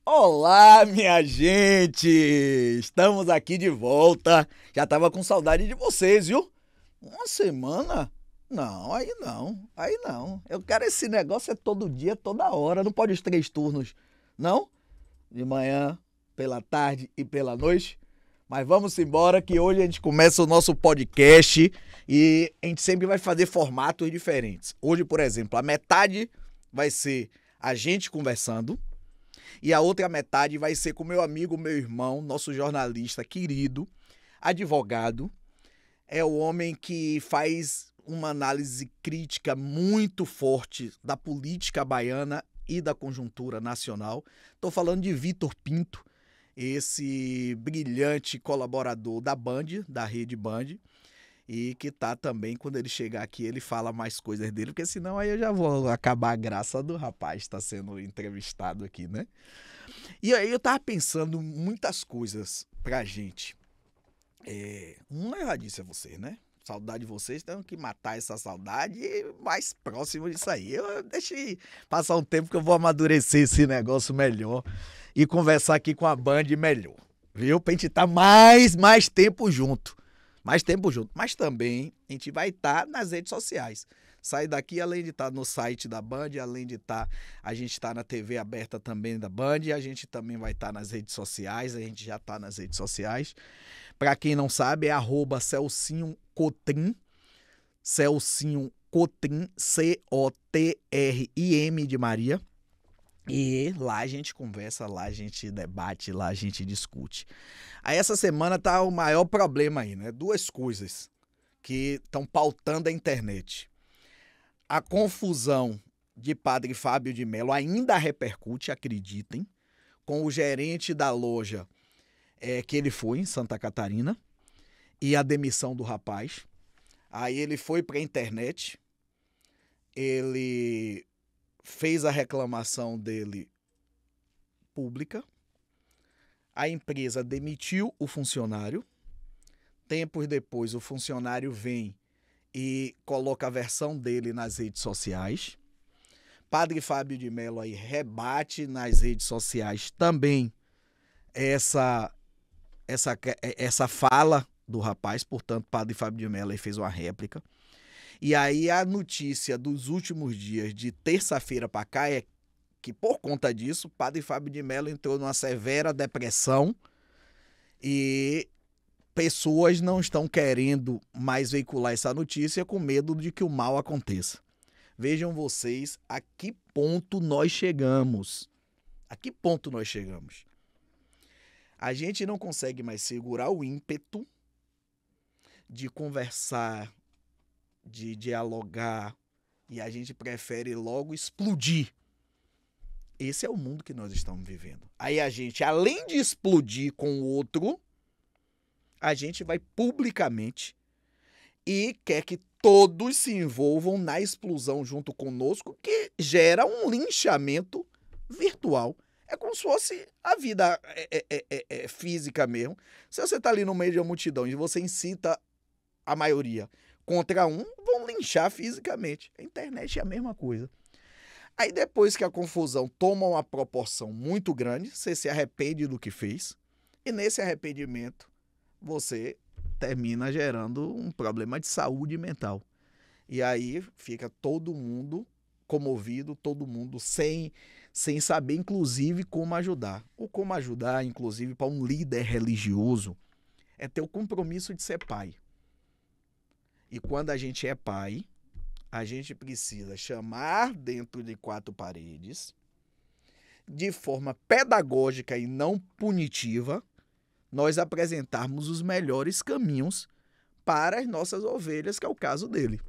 Olá, minha gente! Estamos aqui de volta. Já tava com saudade de vocês, viu? Uma semana? Não, aí não. Aí não. Eu quero esse negócio é todo dia, toda hora. Não pode os 3 turnos, não? De manhã, pela tarde e pela noite. Mas vamos embora que hoje a gente começa o nosso podcast e a gente sempre vai fazer formatos diferentes. Hoje, por exemplo, a metade vai ser a gente conversando. E a outra metade vai ser com meu amigo, meu irmão, nosso jornalista querido, advogado. É o homem que faz uma análise crítica muito forte da política baiana e da conjuntura nacional. Estou falando de Vitor Pinto, esse brilhante colaborador da Band, da Rede Band, e que tá também, quando ele chegar aqui, ele fala mais coisas dele, porque senão aí eu já vou acabar a graça do rapaz estar sendo entrevistado aqui, né? E aí eu tava pensando muitas coisas pra gente. Eu já disse a vocês, né? Saudade de vocês, tenho que matar essa saudade mais próximo disso aí. Eu deixei passar um tempo que eu vou amadurecer esse negócio melhor e conversar aqui com a Band melhor, viu? Pra gente estar mais tempo junto. Mais tempo junto. Mas também a gente vai estar nas redes sociais. Sair daqui, além de estar no site da Band, além de estar, a gente está na TV aberta também da Band, a gente também vai estar nas redes sociais, a gente já está nas redes sociais. Para quem não sabe, é @Celcinho Cotrim, Celcinho Cotrim, Cotrim de Maria. E lá a gente conversa, lá a gente debate, lá a gente discute. Aí essa semana tá o maior problema aí, né? 2 coisas que estão pautando a internet. A confusão de Padre Fábio de Mello ainda repercute, acreditem, com o gerente da loja que ele foi em Santa Catarina e a demissão do rapaz. Aí ele foi para a internet, ele fez a reclamação dele pública, a empresa demitiu o funcionário, tempos depois o funcionário vem e coloca a versão dele nas redes sociais. Padre Fábio de Mello aí rebate nas redes sociais também essa fala do rapaz, portanto, Padre Fábio de Mello aí fez uma réplica. E aí a notícia dos últimos dias, de terça-feira para cá, é que por conta disso, Padre Fábio de Mello entrou numa severa depressão e pessoas não estão querendo mais veicular essa notícia com medo de que o mal aconteça. Vejam vocês a que ponto nós chegamos. A que ponto nós chegamos? A gente não consegue mais segurar o ímpeto de conversar, de dialogar, e a gente prefere logo explodir. Esse é o mundo que nós estamos vivendo. Aí a gente, além de explodir com o outro, a gente vai publicamente e quer que todos se envolvam na explosão junto conosco, que gera um linchamento virtual. É como se fosse a vida física mesmo. Se você está ali no meio de uma multidão e você incita a maioria contra um, vão linchar fisicamente. A internet é a mesma coisa. Aí depois que a confusão toma uma proporção muito grande, você se arrepende do que fez, e nesse arrependimento você termina gerando um problema de saúde mental. E aí fica todo mundo comovido, todo mundo sem saber, inclusive, como ajudar. O como ajudar, inclusive, para um líder religioso, é ter o compromisso de ser pai. E quando a gente é pai, a gente precisa chamar dentro de 4 paredes, de forma pedagógica e não punitiva, nós apresentarmos os melhores caminhos para as nossas ovelhas, que é o caso dele.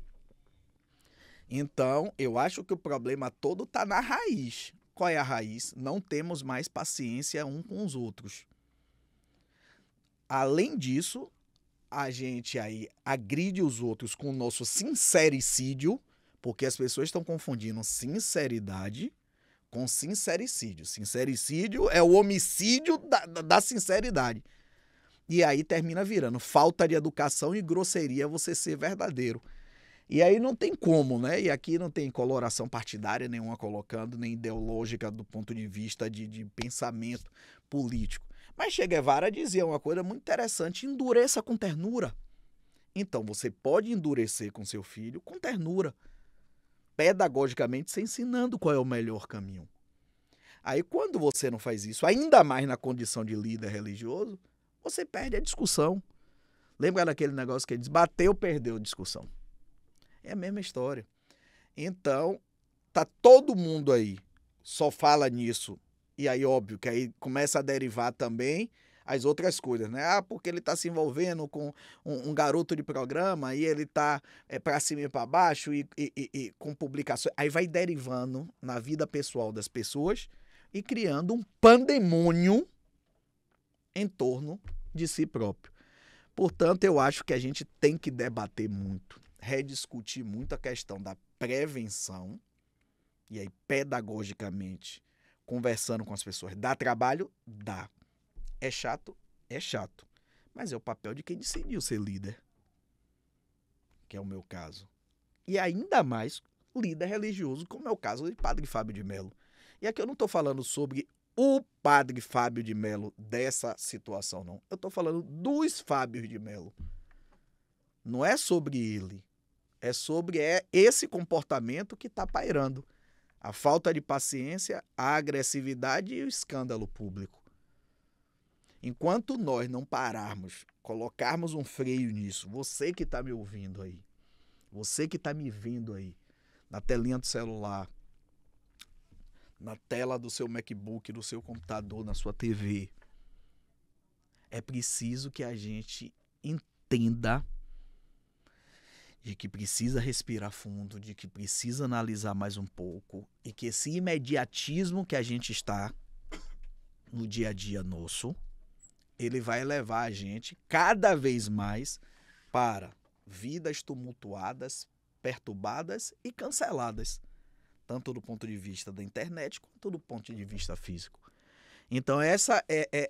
Então, eu acho que o problema todo está na raiz. Qual é a raiz? Não temos mais paciência um com os outros. Além disso, a gente aí agride os outros com o nosso sincericídio, porque as pessoas estão confundindo sinceridade com sincericídio. Sincericídio é o homicídio da sinceridade. E aí termina virando falta de educação e grosseria você ser verdadeiro. E aí não tem como, né? E aqui não tem coloração partidária nenhuma colocando, nem ideológica do ponto de vista de pensamento político. Mas Che Guevara dizia uma coisa muito interessante: endureça com ternura. Então você pode endurecer com seu filho com ternura, pedagogicamente, se ensinando qual é o melhor caminho. Aí quando você não faz isso, ainda mais na condição de líder religioso, você perde a discussão. Lembra daquele negócio que ele diz, bateu, perdeu a discussão. É a mesma história. Então, tá todo mundo aí, só fala nisso. E aí, óbvio, que aí começa a derivar também as outras coisas, né? Ah, porque ele tá se envolvendo com um garoto de programa e ele tá para cima e para baixo e com publicações. Aí vai derivando na vida pessoal das pessoas e criando um pandemônio em torno de si próprio. Portanto, eu acho que a gente tem que debater muito, rediscutir muito a questão da prevenção, e aí pedagogicamente, conversando com as pessoas. Dá trabalho? Dá. É chato? É chato. Mas é o papel de quem decidiu ser líder, que é o meu caso. E ainda mais líder religioso, como é o caso de Padre Fábio de Mello. E aqui eu não estou falando sobre o Padre Fábio de Mello dessa situação, não. Eu estou falando dos Fábios de Mello. Não é sobre ele. É sobre esse comportamento que está pairando. A falta de paciência, a agressividade e o escândalo público. Enquanto nós não pararmos, colocarmos um freio nisso, você que está me ouvindo aí, você que está me vendo aí, na telinha do celular, na tela do seu MacBook, do seu computador, na sua TV, é preciso que a gente entenda de que precisa respirar fundo, de que precisa analisar mais um pouco e que esse imediatismo que a gente está no dia a dia nosso, ele vai levar a gente cada vez mais para vidas tumultuadas, perturbadas e canceladas, tanto do ponto de vista da internet quanto do ponto de vista físico. Então essa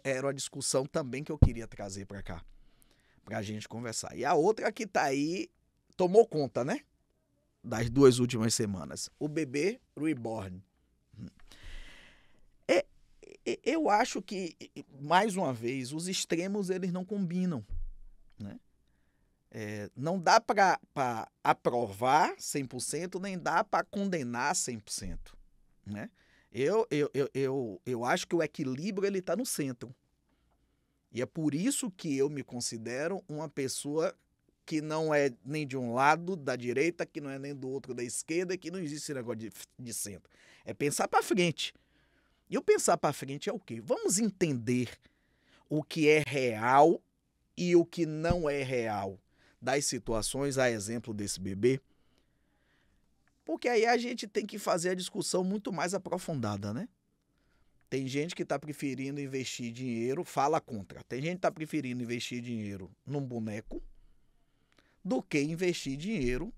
era uma discussão também que eu queria trazer para cá, para a gente conversar. E a outra que está aí, tomou conta, né? Das 2 últimas semanas. O bebê reborn. Eu acho que, mais uma vez, os extremos eles não combinam, né? Não dá para aprovar 100%, nem dá para condenar 100%, né? Eu acho que o equilíbrio ele está no centro. E é por isso que eu me considero uma pessoa que não é nem de um lado da direita, que não é nem do outro da esquerda, que não existe esse negócio de centro. É pensar para frente. E o pensar para frente é o quê? Vamos entender o que é real e o que não é real das situações, a exemplo desse bebê. Porque aí a gente tem que fazer a discussão muito mais aprofundada, né? Tem gente que está preferindo investir dinheiro, fala contra. Tem gente que está preferindo investir dinheiro num boneco do que investir dinheiro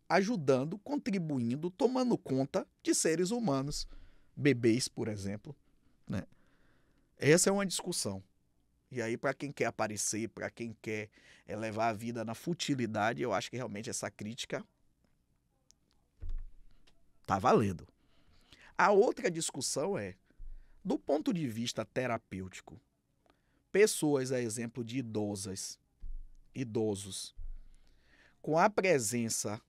ajudando, contribuindo, tomando conta de seres humanos. Bebês, por exemplo, né? Essa é uma discussão. E aí, para quem quer aparecer, para quem quer levar a vida na futilidade, eu acho que realmente essa crítica tá valendo. A outra discussão é, do ponto de vista terapêutico, pessoas, a exemplo de idosos, com a presença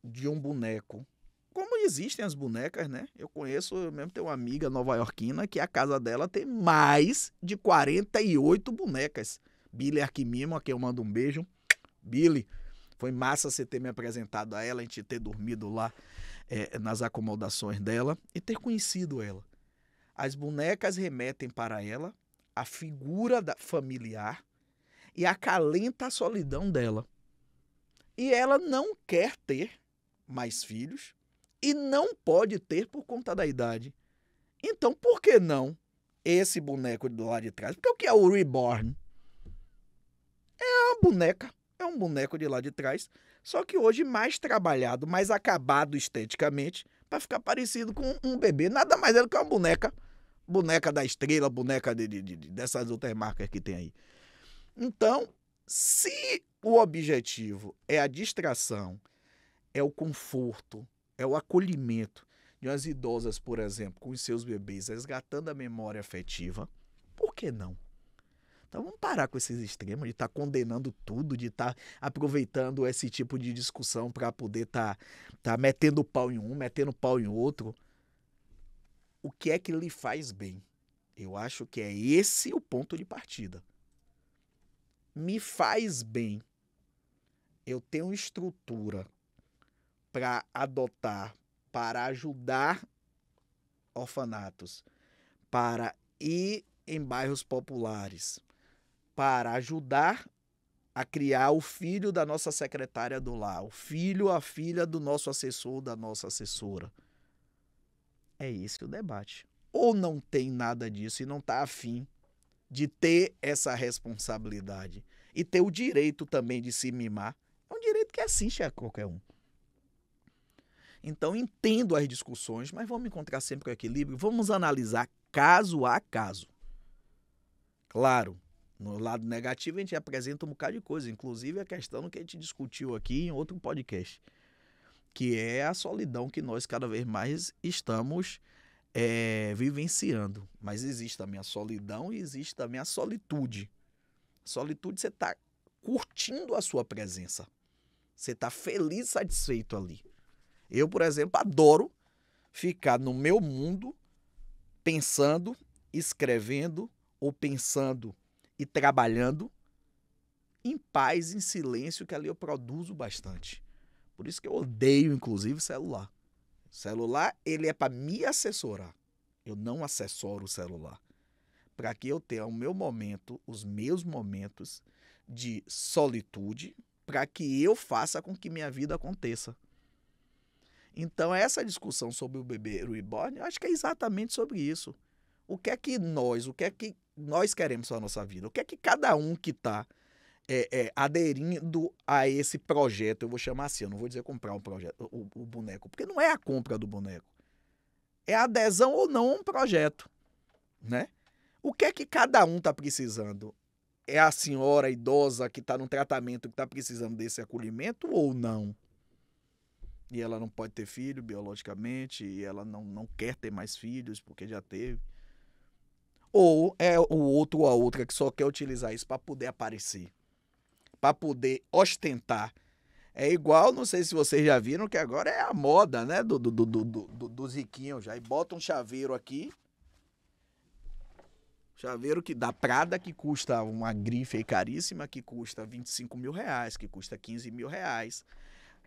de um boneco, como existem as bonecas, né? Eu mesmo tenho uma amiga nova-iorquina que a casa dela tem mais de 48 bonecas. Billy Arquimimo, a quem eu mando um beijo. Billy, foi massa você ter me apresentado a ela, a gente ter dormido lá nas acomodações dela e ter conhecido ela. As bonecas remetem para ela a figura familiar e acalenta a solidão dela. E ela não quer ter mais filhos e não pode ter por conta da idade. Então, por que não esse boneco do lado de trás? Porque o que é o reborn? É uma boneca, é um boneco de lá de trás, só que hoje mais trabalhado, mais acabado esteticamente, para ficar parecido com um bebê. Nada mais é do que uma boneca. Boneca da Estrela, boneca dessas outras marcas que tem aí. Então, se o objetivo é a distração, é o conforto, é o acolhimento de umas idosas, por exemplo, com os seus bebês, resgatando a memória afetiva, por que não? Então vamos parar com esses extremos de estar condenando tudo, de estar aproveitando esse tipo de discussão para poder estar metendo pau em um, metendo pau em outro. O que é que lhe faz bem? Eu acho que é esse o ponto de partida. Me faz bem. Eu tenho estrutura para adotar, para ajudar orfanatos, para ir em bairros populares, para ajudar a criar o filho da nossa secretária do lar, o filho, a filha do nosso assessor, da nossa assessora. É esse o debate. Ou não tem nada disso e não está afim de ter essa responsabilidade e ter o direito também de se mimar. É um direito que assiste a qualquer um. Então, entendo as discussões, mas vamos encontrar sempre o equilíbrio. Vamos analisar caso a caso. Claro, no lado negativo a gente apresenta um bocado de coisa, inclusive a questão que a gente discutiu aqui em outro podcast, que é a solidão que nós cada vez mais estamos vivenciando. Mas existe também a solidão e existe também a solitude. Solitude, você está curtindo a sua presença. Você está feliz, satisfeito ali. Eu, por exemplo, adoro ficar no meu mundo pensando, escrevendo ou pensando e trabalhando em paz, em silêncio, que ali eu produzo bastante. Por isso que eu odeio, inclusive, celular. O celular, ele é para me assessorar. Eu não assessoro o celular. Para que eu tenha o meu momento, os meus momentos de solitude, para que eu faça com que minha vida aconteça. Então, essa discussão sobre o bebê reborn, eu acho que é exatamente sobre isso. O que é que nós queremos para a nossa vida? O que é que cada um que está aderindo a esse projeto, eu vou chamar assim, eu não vou dizer comprar um projeto, o boneco, porque não é a compra do boneco. É a adesão ou não a um projeto, né? O que é que cada um está precisando? É a senhora idosa que está no tratamento, que está precisando desse acolhimento ou não? E ela não pode ter filho biologicamente, e ela não quer ter mais filhos porque já teve. Ou é o outro ou a outra que só quer utilizar isso para poder aparecer, para poder ostentar. É igual, não sei se vocês já viram, que agora é a moda, né, dos riquinhos já. E bota um chaveiro aqui, chaveiro que da Prada, que custa uma grife aí caríssima, que custa 25 mil reais, que custa 15 mil reais.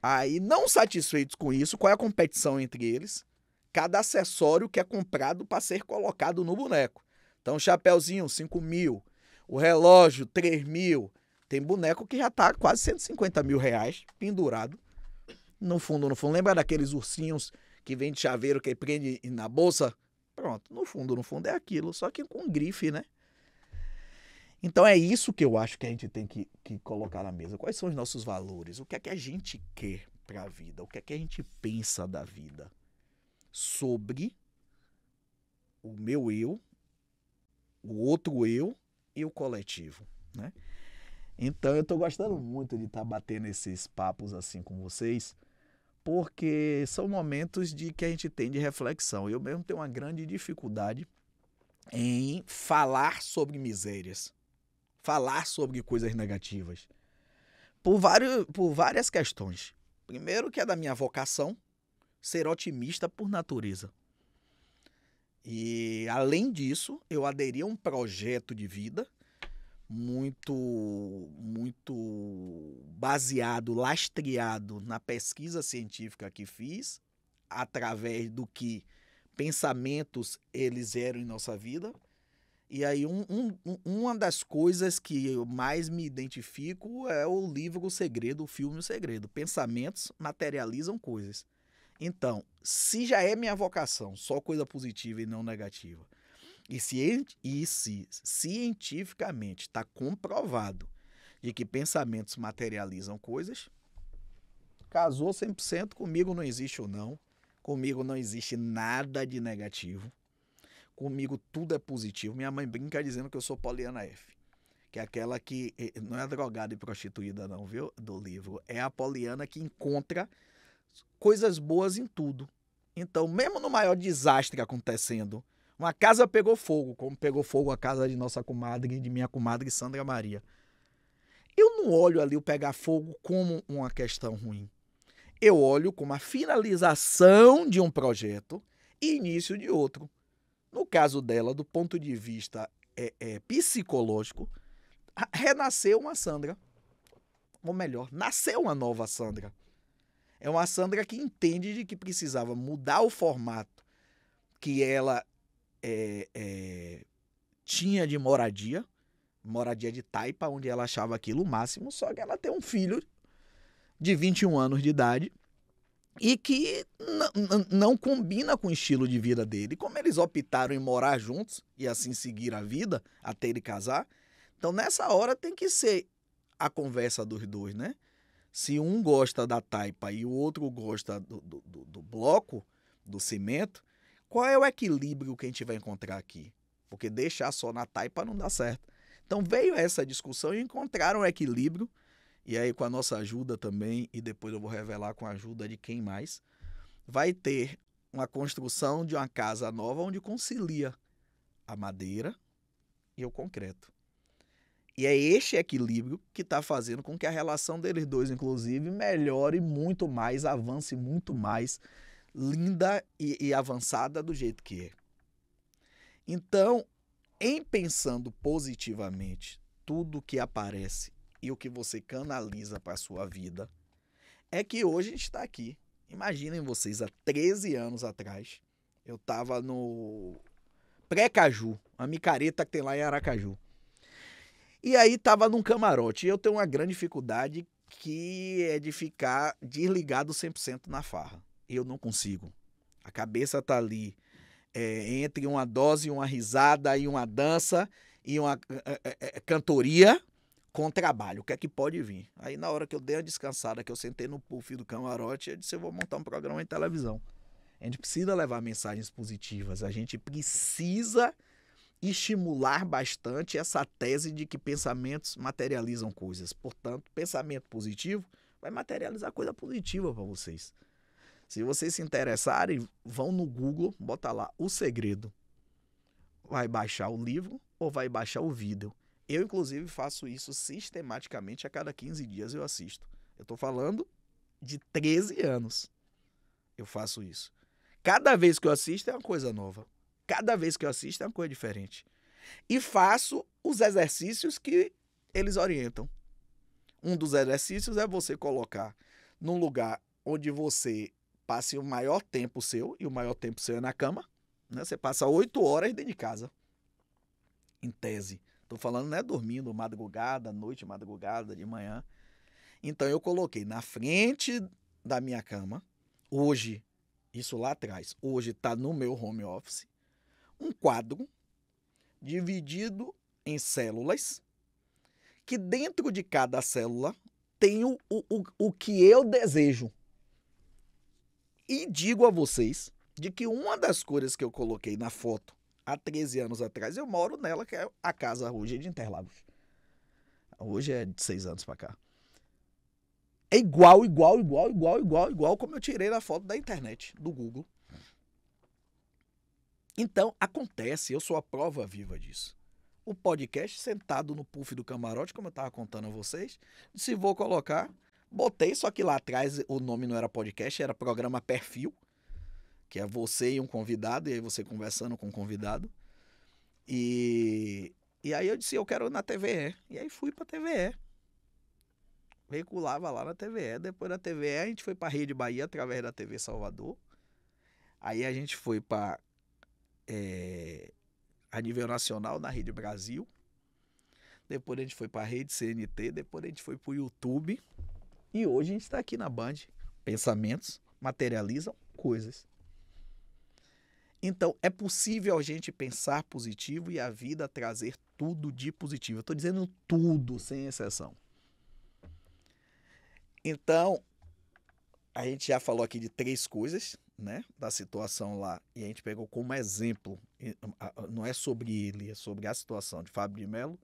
Aí, não satisfeitos com isso, qual é a competição entre eles? Cada acessório que é comprado para ser colocado no boneco. Então, o chapéuzinho, 5 mil. O relógio, 3 mil. Tem boneco que já tá quase 150 mil reais pendurado. No fundo, lembra daqueles ursinhos que vem de chaveiro que prende na bolsa? Pronto, no fundo é aquilo, só que com grife, né? Então é isso que eu acho que a gente tem que colocar na mesa. Quais são os nossos valores? O que é que a gente quer para a vida? O que é que a gente pensa da vida? Sobre o meu eu, o outro eu e o coletivo, né? Então eu estou gostando muito de estar batendo esses papos assim com vocês, porque são momentos de que a gente tem de reflexão. Eu mesmo tenho uma grande dificuldade em falar sobre misérias, falar sobre coisas negativas, por várias questões. Primeiro, que é da minha vocação, ser otimista por natureza. E, além disso, eu aderi a um projeto de vida muito baseado, lastreado na pesquisa científica que fiz, através do que pensamentos eles eram em nossa vida. E aí uma das coisas que eu mais me identifico é o livro O Segredo, o filme O Segredo. Pensamentos materializam coisas. Então, se já é minha vocação, só coisa positiva e não negativa, e se cientificamente está comprovado de que pensamentos materializam coisas, casou 100%, comigo não existe o não, comigo não existe nada de negativo. Comigo tudo é positivo. Minha mãe brinca dizendo que eu sou Poliana F. Que é aquela que não é drogada e prostituída não, viu? Do livro. É a Poliana que encontra coisas boas em tudo. Então, mesmo no maior desastre acontecendo, uma casa pegou fogo, como pegou fogo a casa de nossa comadre, de minha comadre Sandra Maria. Eu não olho ali o pegar fogo como uma questão ruim. Eu olho como a finalização de um projeto e início de outro. No caso dela, do ponto de vista psicológico, renasceu uma Sandra. Ou melhor, nasceu uma nova Sandra. É uma Sandra que entende de que precisava mudar o formato que ela tinha de moradia de taipa, onde ela achava aquilo o máximo, só que ela tem um filho de 21 anos de idade e que não combina com o estilo de vida dele. Como eles optaram em morar juntos e assim seguir a vida até ele casar, então nessa hora tem que ser a conversa dos dois, né? Se um gosta da taipa e o outro gosta do bloco, do cimento, qual é o equilíbrio que a gente vai encontrar aqui? Porque deixar só na taipa não dá certo. Então veio essa discussão e encontraram um equilíbrio, e aí com a nossa ajuda também, e depois eu vou revelar com a ajuda de quem mais, vai ter uma construção de uma casa nova onde concilia a madeira e o concreto. E é este equilíbrio que está fazendo com que a relação deles dois, inclusive, melhore muito mais, avance muito mais, linda e avançada do jeito que é. Então, em pensando positivamente tudo que aparece e o que você canaliza para a sua vida, é que hoje a gente está aqui. Imaginem vocês, há 13 anos atrás, eu estava no Pré-Caju, a micareta que tem lá em Aracaju. E aí estava num camarote. E eu tenho uma grande dificuldade que é de ficar desligado 100% na farra. Eu não consigo. A cabeça tá ali entre uma dose, uma risada e uma dança e uma cantoria com trabalho. O que é que pode vir? Aí na hora que eu dei a descansada, que eu sentei no puff do camarote, eu disse, eu vou montar um programa em televisão. A gente precisa levar mensagens positivas. A gente precisa estimular bastante essa tese de que pensamentos materializam coisas. Portanto, pensamento positivo vai materializar coisa positiva para vocês. Se vocês se interessarem, vão no Google, bota lá O Segredo. Vai baixar o livro ou vai baixar o vídeo. Eu, inclusive, faço isso sistematicamente a cada 15 dias eu assisto. Eu estou falando de 13 anos. Eu faço isso. Cada vez que eu assisto é uma coisa nova. Cada vez que eu assisto é uma coisa diferente. E faço os exercícios que eles orientam. Um dos exercícios é você colocar num lugar onde você passe o maior tempo seu, e o maior tempo seu é na cama, né? Você passa 8 horas dentro de casa, em tese. Estou falando, não é dormindo madrugada, noite, madrugada, de manhã. Então eu coloquei na frente da minha cama, hoje, isso lá atrás, hoje está no meu home office, um quadro dividido em células, que dentro de cada célula tem o que eu desejo. E digo a vocês de que uma das cores que eu coloquei na foto há 13 anos atrás, eu moro nela, que é a casa hoje de Interlagos. Hoje é de 6 anos para cá. É igual como eu tirei na foto da internet, do Google. Então, acontece, eu sou a prova viva disso. O podcast sentado no puff do camarote, como eu estava contando a vocês, se vou colocar, botei, só que lá atrás o nome não era podcast, era programa Perfil, que é você e um convidado, e aí você conversando com o convidado. E aí eu disse, eu quero ir na TVE. E aí fui pra TVE. Veiculava lá na TVE. Depois da TVE a gente foi pra Rede Bahia através da TV Salvador. Aí a gente foi pra a nível nacional na Rede Brasil. Depois a gente foi pra Rede CNT. Depois a gente foi pro YouTube. E hoje a gente está aqui na Band. Pensamentos materializam coisas. Então, é possível a gente pensar positivo e a vida trazer tudo de positivo. Eu estou dizendo tudo, sem exceção. Então, a gente já falou aqui de 3 coisas, né? Da situação lá. E a gente pegou como exemplo. Não é sobre ele, é sobre a situação de Fábio de Mello,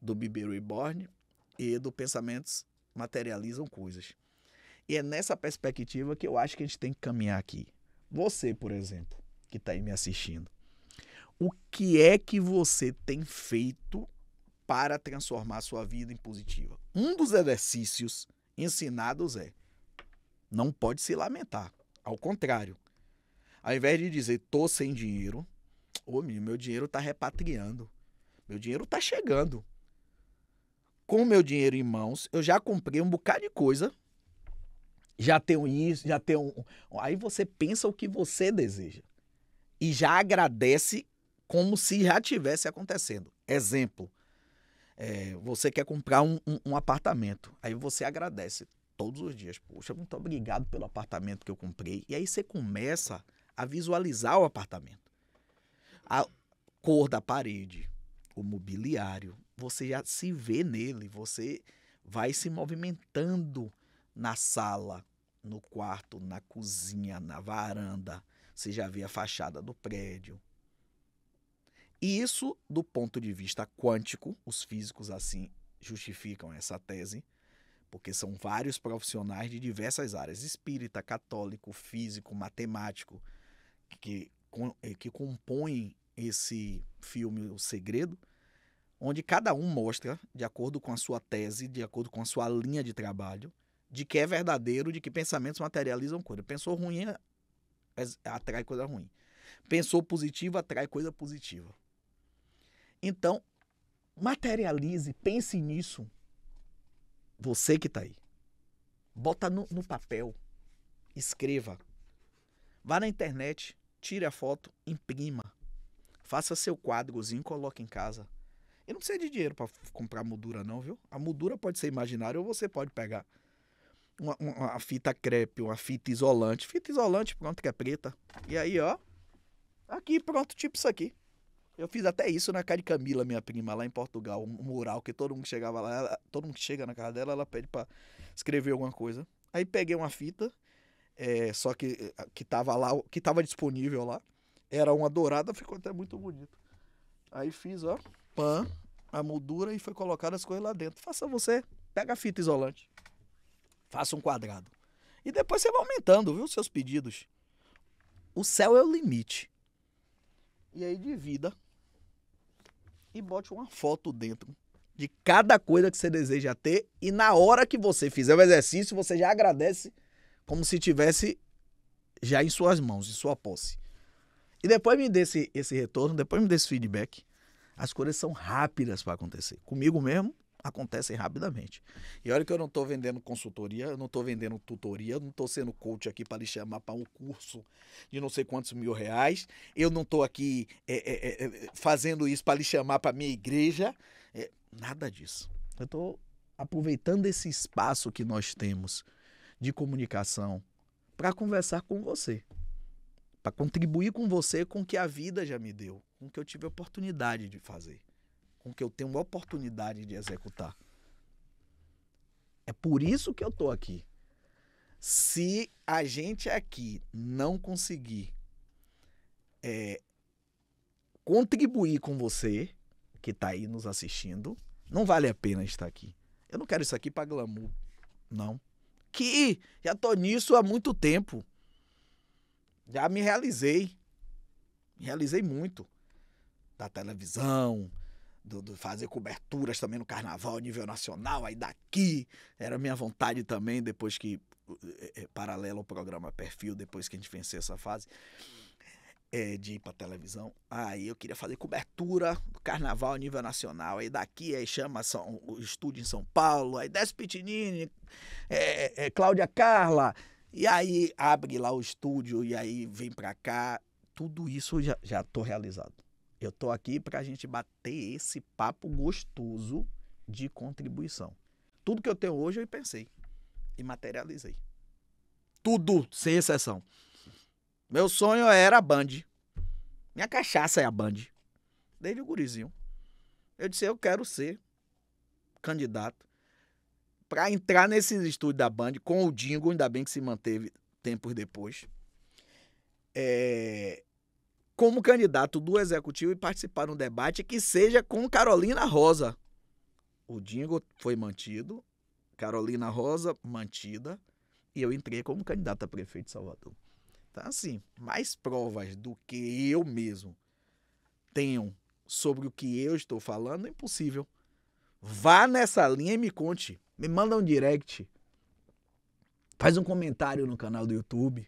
do Bibeiro e Borne e do Pensamentos Materializam Coisas. E é nessa perspectiva que eu acho que a gente tem que caminhar aqui. Você, por exemplo, que está aí me assistindo. O que é que você tem feito para transformar a sua vida em positiva? Um dos exercícios ensinados é: não pode se lamentar. Ao contrário. Ao invés de dizer, tô sem dinheiro, meu dinheiro está repatriando. Meu dinheiro está chegando. Com o meu dinheiro em mãos, eu já comprei um bocado de coisa. Já tenho isso, já tenho... Aí você pensa o que você deseja. E já agradece como se já tivesse acontecendo. Exemplo, você quer comprar um apartamento. Aí você agradece todos os dias. Poxa, muito obrigado pelo apartamento que eu comprei. E aí você começa a visualizar o apartamento. A cor da parede, o mobiliário. Você já se vê nele. Você vai se movimentando na sala, no quarto, na cozinha, na varanda. Você já vê a fachada do prédio. E isso, do ponto de vista quântico, os físicos assim justificam essa tese, porque são vários profissionais de diversas áreas, espírita, católico, físico, matemático, que compõem esse filme O Segredo, onde cada um mostra, de acordo com a sua tese, de acordo com a sua linha de trabalho, de que é verdadeiro, de que pensamentos materializam coisa. Pensou ruim, atrai coisa ruim. Pensou positivo, atrai coisa positiva. Então, materialize, pense nisso. Você que está aí. Bota no papel. Escreva. Vá na internet, tire a foto, imprima. Faça seu quadrozinho, coloque em casa. E não precisa de dinheiro para comprar moldura não, viu? A moldura pode ser imaginária ou você pode pegar uma fita crepe, uma fita isolante. Fita isolante, pronto, que é preta. E aí, ó. Aqui, pronto, tipo isso aqui. Eu fiz até isso na casa de Camila, minha prima, lá em Portugal. Um mural que todo mundo chegava lá, todo mundo que chega na casa dela, ela pede pra escrever alguma coisa. Aí peguei uma fita, só que tava lá, que tava disponível lá. Era uma dourada, ficou até muito bonito. Aí fiz, ó, a moldura e foi colocado as coisas lá dentro. Faça você, pega a fita isolante. Faça um quadrado. E depois você vai aumentando, viu, seus pedidos. O céu é o limite. E aí divida e bote uma foto dentro de cada coisa que você deseja ter. E na hora que você fizer o exercício, você já agradece como se tivesse já em suas mãos, em sua posse. E depois me dê esse retorno, depois me dê esse feedback. As coisas são rápidas para acontecer. Comigo mesmo, acontecem rapidamente. E olha que eu não estou vendendo consultoria, eu não estou vendendo tutoria, eu não estou sendo coach aqui para lhe chamar para um curso de não sei quantos R$1.000, eu não estou aqui fazendo isso para lhe chamar para minha igreja, nada disso. Eu estou aproveitando esse espaço que nós temos de comunicação para conversar com você, para contribuir com você com o que a vida já me deu, com o que eu tive a oportunidade de fazer, com que eu tenho uma oportunidade de executar. É por isso que eu estou aqui. Se a gente aqui não conseguir contribuir com você, que está aí nos assistindo, não vale a pena estar aqui. Eu não quero isso aqui para glamour, não. Que já estou nisso há muito tempo. Já me realizei. Me realizei muito. Da televisão, do fazer coberturas também no carnaval a nível nacional, aí daqui, era minha vontade também, depois que, paralelo ao programa Perfil, depois que a gente venceu essa fase, de ir pra televisão, aí eu queria fazer cobertura do carnaval a nível nacional, aí daqui, aí chama o estúdio em São Paulo, aí desce Pitinini, Cláudia Carla, e aí abre lá o estúdio, e aí vem pra cá, tudo isso já tô realizado. Eu tô aqui pra gente bater esse papo gostoso de contribuição. Tudo que eu tenho hoje eu pensei e materializei. Tudo, sem exceção. Meu sonho era a Band. Minha cachaça é a Band. Desde o gurizinho. Eu disse, eu quero ser candidato para entrar nesse estúdio da Band com o Dingo, ainda bem que se manteve tempos depois. Como candidato do Executivo e participar de um debate que seja com Carolina Rosa. O Dingo foi mantido, Carolina Rosa mantida, e eu entrei como candidato a prefeito de Salvador. Então, assim, mais provas do que eu mesmo tenho sobre o que eu estou falando é impossível. Vá nessa linha e me conte. Me manda um direct. Faz um comentário no canal do YouTube.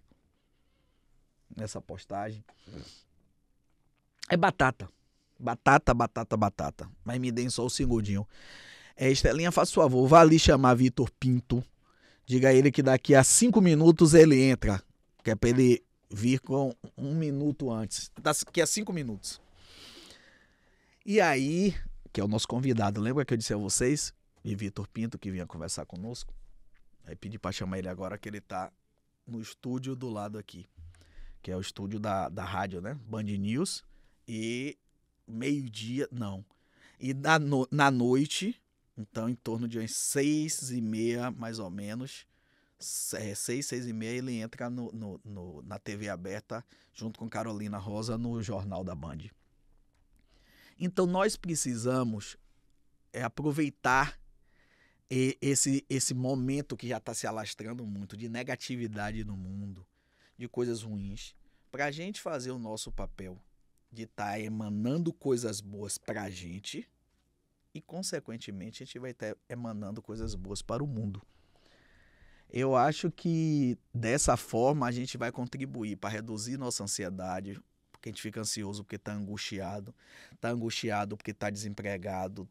Nessa postagem. É batata. Batata. Mas me deem só o segundinho. Estelinha, faça favor. Vá ali chamar Vitor Pinto. Diga a ele que daqui a 5 minutos ele entra. Que é pra ele vir com 1 minuto antes. Daqui a 5 minutos. E aí, que é o nosso convidado. Lembra que eu disse a vocês? E Vitor Pinto, que vinha conversar conosco. Aí pedi pra chamar ele agora, que ele tá no estúdio do lado aqui. Que é o estúdio da rádio, né? Band News. E meio-dia, não. E na noite, então em torno de umas 6h30, mais ou menos, 6h30, ele entra na TV aberta, junto com Carolina Rosa, no Jornal da Band. Então nós precisamos aproveitar esse momento que já está se alastrando muito, de negatividade no mundo, de coisas ruins, para a gente fazer o nosso papel de estar emanando coisas boas para a gente e, consequentemente, a gente vai estar emanando coisas boas para o mundo. Eu acho que, dessa forma, a gente vai contribuir para reduzir nossa ansiedade, porque a gente fica ansioso porque está angustiado porque está desempregado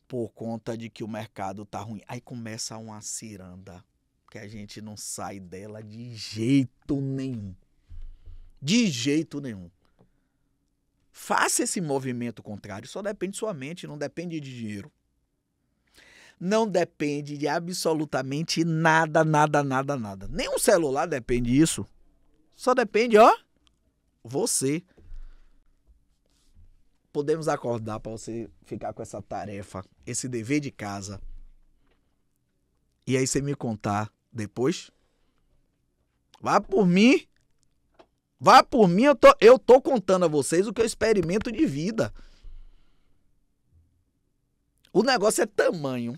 por conta de que o mercado está ruim. Aí começa uma ciranda, que a gente não sai dela de jeito nenhum. De jeito nenhum. Faça esse movimento contrário. Só depende de sua mente, não depende de dinheiro. Não depende de absolutamente nada. Nenhum celular depende disso. Só depende, você. Podemos acordar para você ficar com essa tarefa, esse dever de casa. E aí você me contar depois. Vá por mim, eu tô contando a vocês o que eu experimento de vida. O negócio é tamanho,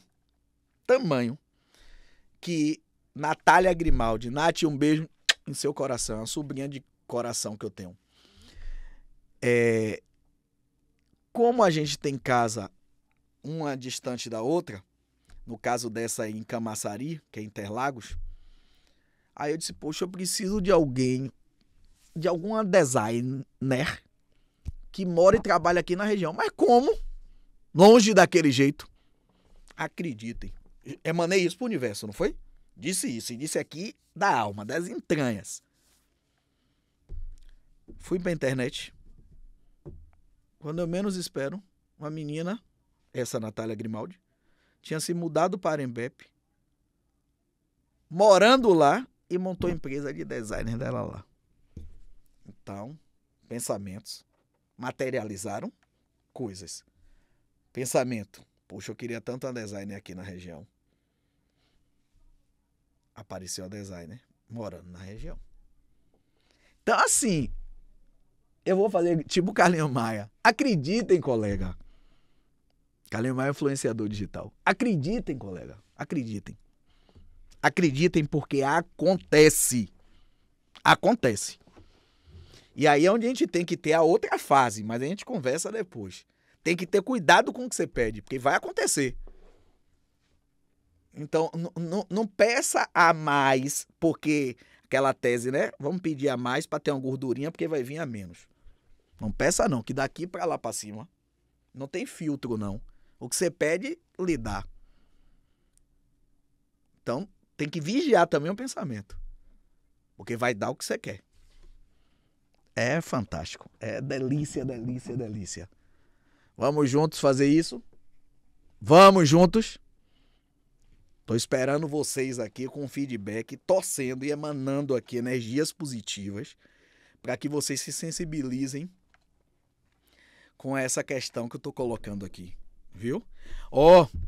que Natália Grimaldi, Nath, um beijo em seu coração, é uma sobrinha de coração que eu tenho. Como a gente tem casa uma distante da outra, no caso dessa aí em Camaçari, que é Interlagos, aí eu disse, poxa, eu preciso de alguém, de alguma designer que mora e trabalha aqui na região. Mas como? Longe daquele jeito. Acreditem. Emanei isso pro universo, não foi? Disse isso. E disse aqui da alma, das entranhas. Fui pra internet. Quando eu menos espero, uma menina, essa Natália Grimaldi, tinha se mudado para Arembepe, morando lá, e montou a empresa de designer dela lá. Então, pensamentos materializaram coisas. Pensamento. Poxa, eu queria tanto uma designer aqui na região. Apareceu a designer morando na região. Então, assim, eu vou fazer tipo o Carlinho Maia. Acreditem, colega. Carlinho Maia é influenciador digital. Acreditem, colega. Acreditem. Acreditem porque acontece. Acontece. E aí é onde a gente tem que ter a outra fase, mas a gente conversa depois. Tem que ter cuidado com o que você pede, porque vai acontecer. Então, não peça a mais, porque aquela tese, né? Vamos pedir a mais para ter uma gordurinha, porque vai vir a menos. Não peça não, que daqui para lá para cima não tem filtro não. O que você pede, lhe dá. Então, tem que vigiar também o pensamento, porque vai dar o que você quer. É fantástico. É delícia. Vamos juntos fazer isso? Vamos juntos? Tô esperando vocês aqui com feedback, torcendo e emanando aqui energias positivas para que vocês se sensibilizem com essa questão que eu tô colocando aqui, viu?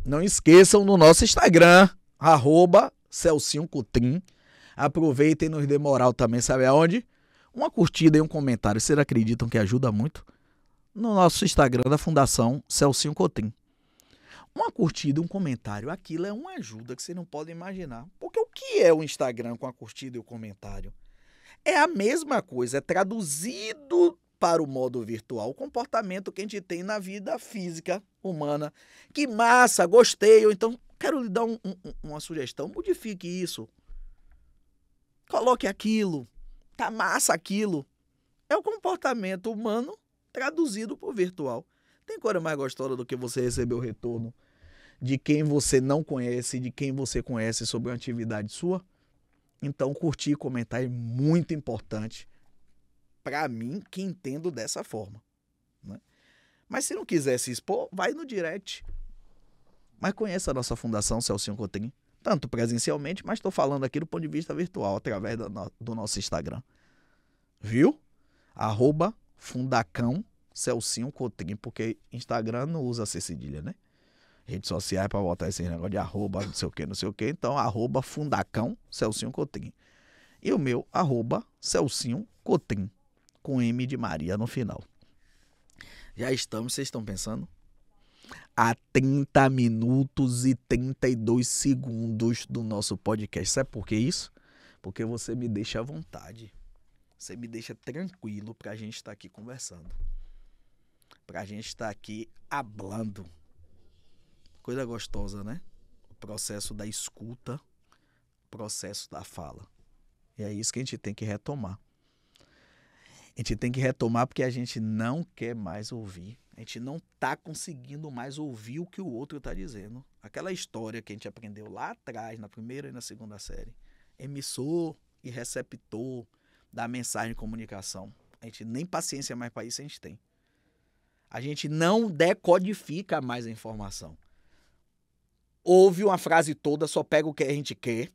Não esqueçam no nosso Instagram, @CelcinhoCotrim. Aproveitem e nos dê moral também, sabe aonde? Uma curtida e um comentário. Vocês acreditam que ajuda muito? No nosso Instagram da Fundação Celcinho Cotrim. Uma curtida, um comentário, aquilo é uma ajuda que você não pode imaginar. Porque o que é o Instagram com a curtida e o comentário? É a mesma coisa, é traduzido para o modo virtual o comportamento que a gente tem na vida física humana. Que massa, gostei, ou então quero lhe dar uma sugestão, modifique isso. Coloque aquilo, tá massa aquilo. É o comportamento humano traduzido para o virtual. Tem coisa mais gostosa do que você receber o retorno de quem você não conhece, de quem você conhece sobre uma atividade sua? Então, curtir e comentar é muito importante para mim, que entendo dessa forma, né? Mas se não quiser se expor, vai no direct. Mas conheça a nossa Fundação Celcinho Cotrim, tanto presencialmente, mas estou falando aqui do ponto de vista virtual, através do nosso Instagram. Viu? @Fundacão Celcinho Cotrim, porque Instagram não usa C cedilha, né? Redes sociais para botar esse negócio de arroba, não sei o que. Então, @Fundacão Celcinho Cotrim. E o meu, @Celcinho Cotrim, com M de Maria no final. Já estamos, vocês estão pensando? A 30 minutos e 32 segundos do nosso podcast. Sabe por que isso? Porque você me deixa à vontade. Você me deixa tranquilo pra gente estar aqui conversando. Pra gente estar aqui hablando. Coisa gostosa, né? O processo da escuta, o processo da fala. E é isso que a gente tem que retomar. A gente tem que retomar porque a gente não quer mais ouvir. A gente não está conseguindo mais ouvir o que o outro está dizendo. Aquela história que a gente aprendeu lá atrás, na primeira e na segunda série. Emissor e receptor da mensagem de comunicação. A gente nem paciência mais para isso a gente tem. A gente não decodifica mais a informação. Ouve uma frase toda, só pega o que a gente quer,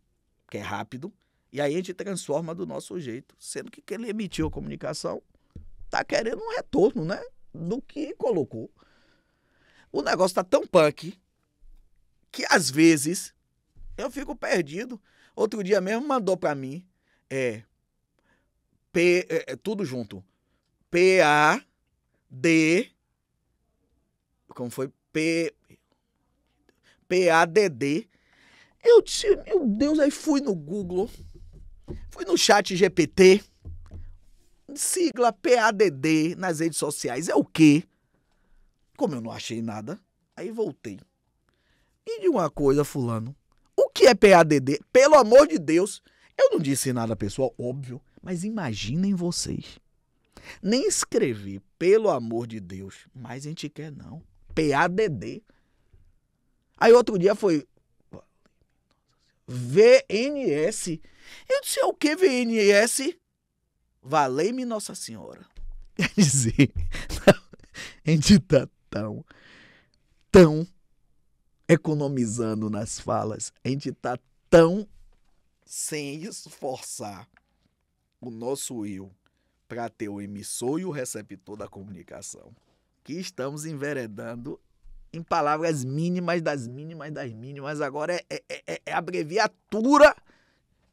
que é rápido, e aí a gente transforma do nosso jeito. Sendo que quem emitiu a comunicação tá querendo um retorno, né? Do que colocou. O negócio tá tão punk que às vezes eu fico perdido. Outro dia mesmo mandou pra mim tudo junto. PAD como foi? PADD. Eu disse, meu Deus, aí fui no Google, fui no chat GPT, sigla PADD nas redes sociais, é o quê? Como eu não achei nada, aí voltei. E de uma coisa, fulano, o que é PADD? Pelo amor de Deus, eu não disse nada, pessoal, óbvio, mas imaginem vocês. Nem escrevi, pelo amor de Deus, mas a gente quer não. PADD. Aí outro dia foi VNS. Eu disse, o que VNS? Valei-me Nossa Senhora. Quer dizer, a gente tá tão economizando nas falas, a gente tá tão sem esforçar o nosso eu para ter o emissor e o receptor da comunicação, que estamos enveredando em palavras mínimas das mínimas das mínimas. Agora é abreviatura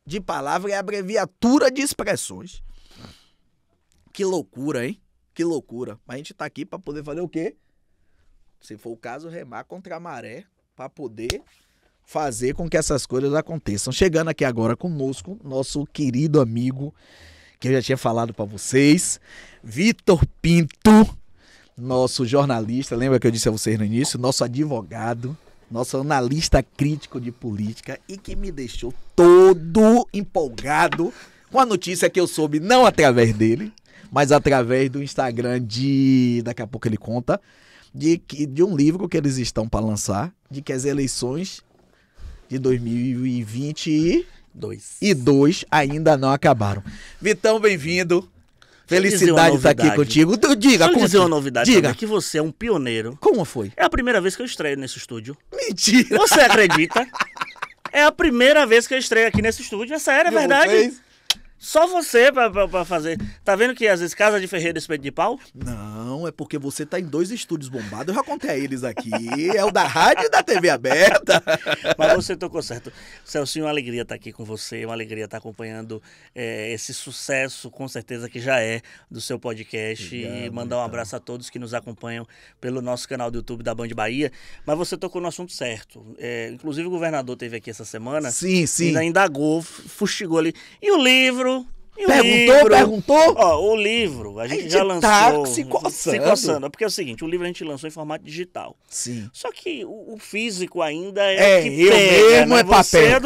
de palavra, é abreviatura de expressões. Que loucura, hein? Que loucura. Mas a gente tá aqui para poder fazer o quê? Se for o caso, remar contra a maré para poder fazer com que essas coisas aconteçam. Chegando aqui agora conosco, nosso querido amigo, que eu já tinha falado para vocês, Vitor Pinto, nosso jornalista, lembra que eu disse a vocês no início? Nosso advogado, nosso analista crítico de política e que me deixou todo empolgado com a notícia que eu soube, não através dele, mas através do Instagram daqui a pouco ele conta, de um livro que eles estão para lançar, de que as eleições de 2022 ainda não acabaram. Vitão, bem-vindo. Felicidade de estar aqui contigo. Diga, deixa eu dizer uma novidade. Diga. Também, que você é um pioneiro. Como foi? É a primeira vez que eu estreio nesse estúdio. Mentira! Você acredita? É a primeira vez que eu estreio aqui nesse estúdio. É sério, é verdade. Só você pra fazer. Tá vendo que às vezes casa de ferreiro é espeto de pau? Não, é porque você tá em 2 estúdios bombados. Eu já contei a eles aqui. É o da rádio e da TV aberta. Mas você tocou certo. Celcinho, uma alegria estar aqui com você, uma alegria estar acompanhando esse sucesso, com certeza que já é, do seu podcast. Obrigado, e mandar um abraço a todos que nos acompanham pelo nosso canal do YouTube da Band Bahia. Mas você tocou no assunto certo. Inclusive o governador esteve aqui essa semana. Sim, sim. Ainda indagou, fustigou ali. E o livro? Perguntou? Ó, o livro, a gente já lançou. Tá se coçando. É porque é o seguinte, o livro a gente lançou em formato digital. Sim. Só que o físico ainda é o que eu pega, mesmo né? é papel. Você é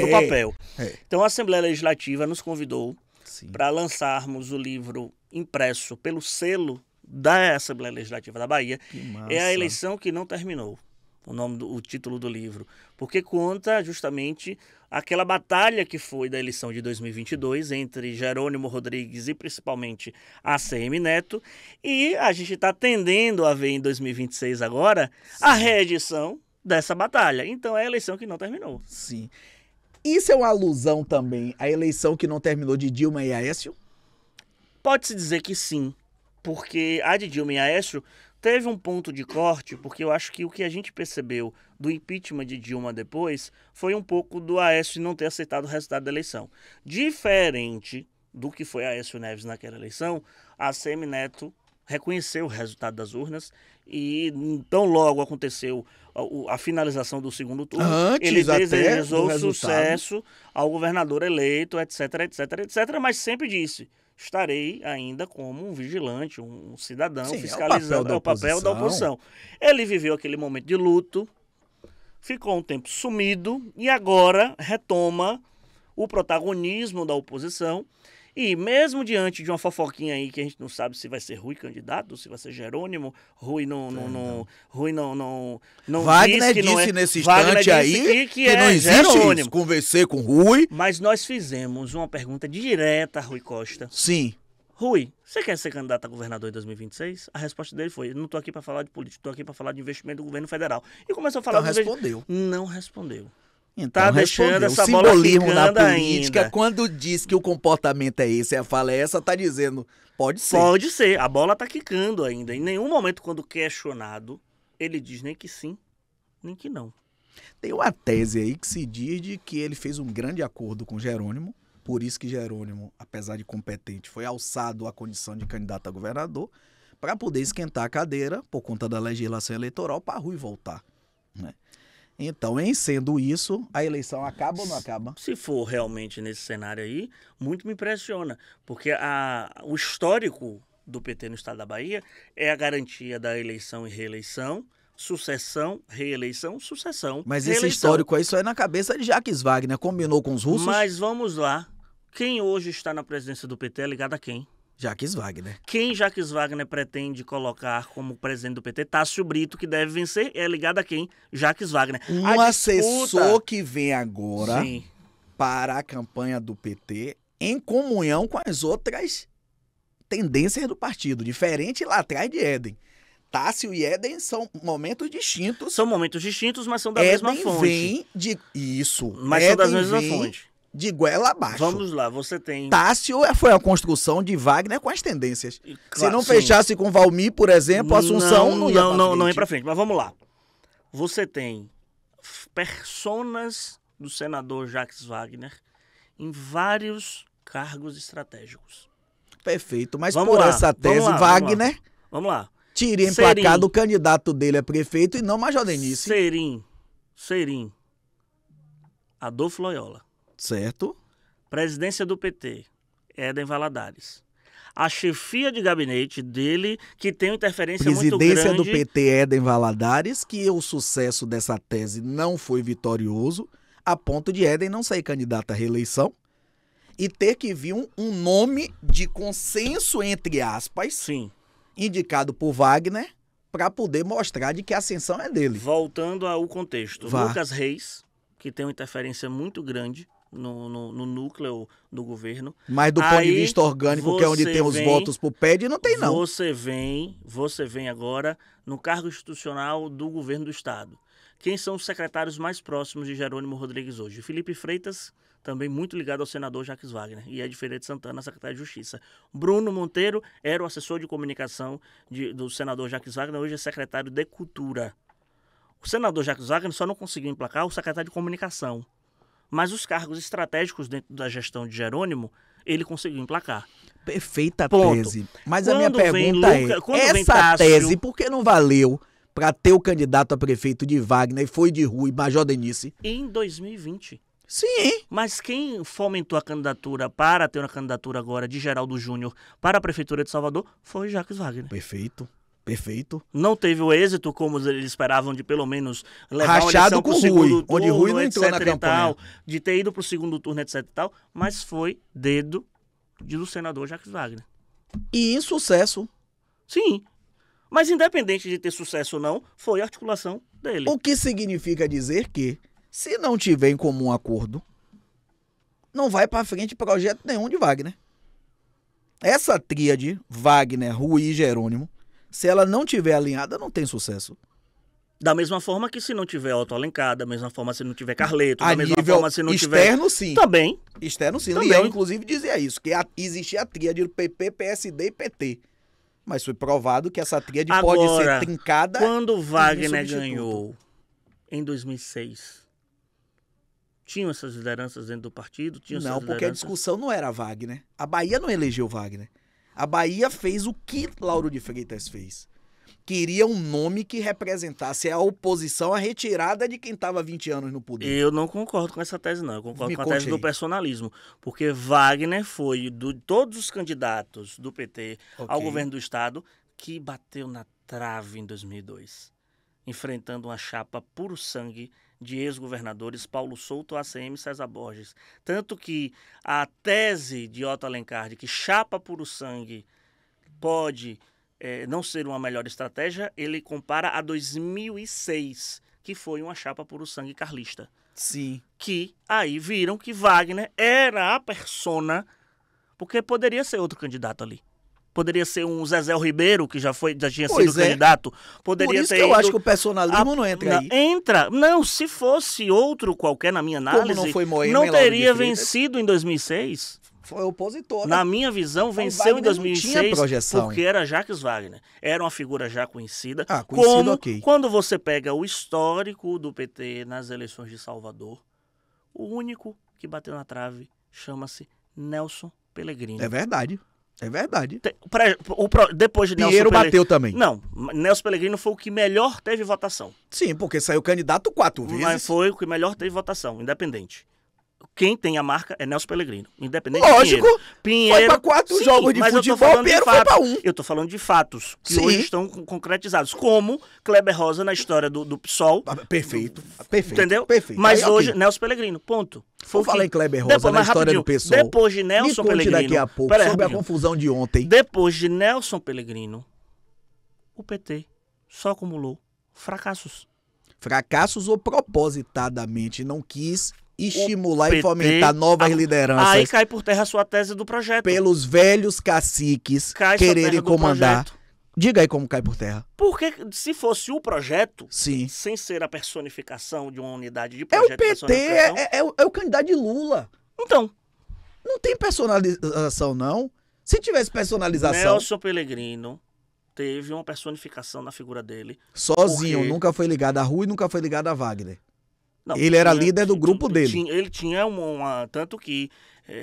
do papel. É. Então a Assembleia Legislativa nos convidou Sim. para lançarmos o livro impresso pelo selo da Assembleia Legislativa da Bahia. Que massa. É a eleição que não terminou. O título do livro, porque conta justamente aquela batalha que foi da eleição de 2022 entre Jerônimo Rodrigues e principalmente ACM Neto, e a gente está tendendo a ver em 2026 agora a reedição dessa batalha. Então é a eleição que não terminou. Sim. Isso é uma alusão também à eleição que não terminou de Dilma e Aécio? Pode-se dizer que sim, porque a de Dilma e Aécio teve um ponto de corte, porque eu acho que o que a gente percebeu do impeachment de Dilma depois foi um pouco do Aécio não ter aceitado o resultado da eleição. Diferente do que foi Aécio Neves naquela eleição, a ACM Neto reconheceu o resultado das urnas e tão logo aconteceu a finalização do segundo turno, ele desejou sucesso ao governador eleito, etc, etc, etc, mas sempre disse: estarei ainda como um vigilante, um cidadão, sim, fiscalizando o papel da oposição. Ele viveu aquele momento de luto, ficou um tempo sumido e agora retoma o protagonismo da oposição. E mesmo diante de uma fofoquinha aí que a gente não sabe se vai ser Rui candidato, se vai ser Jerônimo, Rui não Wagner que disse não é, nesse Wagner instante aí que não é existe Jerônimo. isso. Conversei com o Rui. Mas nós fizemos uma pergunta direta a Rui Costa. Sim. Rui, você quer ser candidato a governador em 2026? A resposta dele foi: não estou aqui para falar de política, estou aqui para falar de investimento do governo federal. E começou a falar... Então respondeu. Não respondeu. Então, tá deixando essa o simbolismo bola na quicando política, ainda. quando diz que o comportamento é esse, a fala é essa, tá dizendo, pode ser. Pode ser, a bola tá quicando ainda. Em nenhum momento, quando questionado, ele diz nem que sim, nem que não. Tem uma tese aí que se diz de que ele fez um grande acordo com Jerônimo, por isso que Jerônimo, apesar de competente, foi alçado à condição de candidato a governador, para poder esquentar a cadeira, por conta da legislação eleitoral, para Rui voltar, né? Então, em sendo isso, a eleição acaba ou não acaba? Se for realmente nesse cenário aí, muito me impressiona, porque o histórico do PT no estado da Bahia é a garantia da eleição e reeleição, sucessão, reeleição, sucessão, Mas reeleição. esse histórico aí só é na cabeça de Jacques Wagner, combinou com os russos? Mas vamos lá, quem hoje está na presidência do PT é ligado a quem? Jacques Wagner. Quem Jacques Wagner pretende colocar como presidente do PT? Tássio Brito, que deve vencer, é ligado a quem? Jacques Wagner. Um assessor que vem agora Sim. para a campanha do PT em comunhão com as outras tendências do partido, diferente lá atrás de Éden. Tássio e Éden são momentos distintos. São momentos distintos, mas são da Éden mesma fonte. vem de... Isso. Mas Éden são das mesmas vem fontes. de goela abaixo. Vamos lá, você tem... Tássio foi a construção de Wagner com as tendências. Se Claro, não sim. fechasse com Valmir, por exemplo, a Assunção não ia não ia pra frente. Mas vamos lá. Você tem personas do senador Jacques Wagner em vários cargos estratégicos. Perfeito, mas Vamos por lá, essa tese, vamos lá, Wagner Vamos lá. teria Serim. emplacado o candidato dele a prefeito e não Major Denise. Serim. Adolfo Loyola. Certo? Presidência do PT, Éden Valadares. A chefia de gabinete dele, que tem uma interferência muito Presidência grande... do PT, Éden Valadares, que o sucesso dessa tese não foi vitorioso, a ponto de Éden não sair candidato à reeleição e ter que vir um nome de consenso, entre aspas, Sim. indicado por Wagner, para poder mostrar de que a ascensão é dele. Voltando ao contexto. Vá. Lucas Reis, que tem uma interferência muito grande no núcleo do governo. Mas do ponto de Aí vista orgânico, que é onde você tem os vem- votos pro PED, não tem não. Você vem agora no cargo institucional do governo do estado, quem são os secretários mais próximos de Jerônimo Rodrigues hoje? Felipe Freitas, também muito ligado ao senador Jacques Wagner, e é de Feira de Santana, secretário de Justiça. Bruno Monteiro era o assessor de comunicação do senador Jacques Wagner, hoje é secretário de Cultura. O senador Jacques Wagner só não conseguiu emplacar o secretário de comunicação, mas os cargos estratégicos dentro da gestão de Jerônimo, ele conseguiu emplacar. Perfeita Ponto. tese. Mas Quando a minha pergunta essa tese, por que não valeu para ter o candidato a prefeito de Wagner e foi de Rui, Major Denise? Em 2020. Sim. Mas quem fomentou a candidatura para ter uma candidatura agora de Geraldo Júnior para a Prefeitura de Salvador foi Jacques Wagner. Perfeito. Perfeito. Não teve o êxito como eles esperavam de pelo menos levar rachado uma com eleição Rui, segundo turno, onde Rui não entrou etc. na e campanha. tal, de ter ido para o segundo turno, etc. e tal, mas foi dedo do senador Jacques Wagner. E em sucesso. Sim. Mas independente de ter sucesso ou não, foi a articulação dele. O que significa dizer que, se não tiver em comum acordo, não vai para frente projeto nenhum de Wagner. Essa tríade, Wagner, Rui e Jerônimo, se ela não tiver alinhada, não tem sucesso. Da mesma forma que se não tiver Otto Alencar, da mesma forma se não tiver Carleto, da A mesma nível forma se não externo, tiver... sim. Também. Externo, sim. Também. Leão, inclusive, dizia isso, que existia a tríade do PP, PSD e PT. Mas foi provado que essa tríade pode ser trincada. Quando Wagner substituto. ganhou em 2006, tinham essas lideranças dentro do partido? Tinham Não, essas porque a lideranças? discussão não era Wagner. A Bahia não elegeu Wagner. A Bahia fez o que Lauro de Freitas fez. Queria um nome que representasse a oposição, a retirada de quem estava 20 anos no poder. Eu não concordo com essa tese, não. Eu concordo Me com a conte tese do aí. personalismo. Porque Wagner foi, de todos os candidatos do PT ao Ok. governo do Estado, que bateu na trave em 2002, enfrentando uma chapa puro sangue de ex-governadores Paulo Souto, ACM e César Borges. Tanto que a tese de Otto Alencar de que chapa puro sangue pode não ser uma melhor estratégia, ele compara a 2006, que foi uma chapa puro sangue carlista. Sim. Que aí viram que Wagner era a persona, porque poderia ser outro candidato ali. Poderia ser um Zezé Ribeiro, que já tinha Pois sido é. candidato. Por Poderia isso ter que eu ido acho que o personalismo não entra aí. Entra. Não, se fosse outro qualquer, na minha análise, não foi Moema e não Lauro de teria Freitas? vencido em 2006. Foi opositor. Na minha visão, venceu em Wagner não tinha 2006 projeção. porque era Jacques Wagner. Era uma figura já conhecida. Ah, conhecido, como ok. quando você pega o histórico do PT nas eleições de Salvador, o único que bateu na trave chama-se Nelson Pellegrino. É verdade. É verdade. Depois de Nelson Pinheiro Pellegrino... bateu também. Não, Nelson Pellegrino foi o que melhor teve votação. Sim, porque saiu candidato 4 vezes. Mas foi o que melhor teve votação, independente. Quem tem a marca é Nelson Pellegrino, independente Lógico, de Pinheiro. foi pra 4 jogos de mas eu tô futebol, falando de Pinheiro foi fatos. pra 1. Eu tô falando de fatos que Sim. hoje estão concretizados, como Kleber Rosa na história do PSOL. Perfeito, perfeito. Entendeu? Perfeito. Mas Aí, hoje, ok. Nelson Pellegrino, ponto. Vou falar em Kleber Rosa na mas história do rapidinho, PSOL. Depois de Me Nelson conte Pellegrino... daqui a pouco Pera aí, sobre a rapidinho. confusão de ontem. Depois de Nelson Pellegrino, o PT só acumulou fracassos. Fracassos ou propositadamente não quis estimular e PT fomentar novas lideranças Aí cai por terra a sua tese do projeto. pelos velhos caciques Cai por quererem terra do comandar. projeto. Diga aí como cai por terra. Porque se fosse o projeto, Sim. sem ser a personificação de uma unidade de É projeto o de PT, personificação, é o candidato de Lula. então, Não tem personalização, não. Se tivesse personalização, Nelson Pellegrino teve uma personificação na figura dele. sozinho, Por quê? nunca foi ligado a Rui, nunca foi ligado a Wagner. Não, Ele era líder do grupo dele. Ele tinha tanto que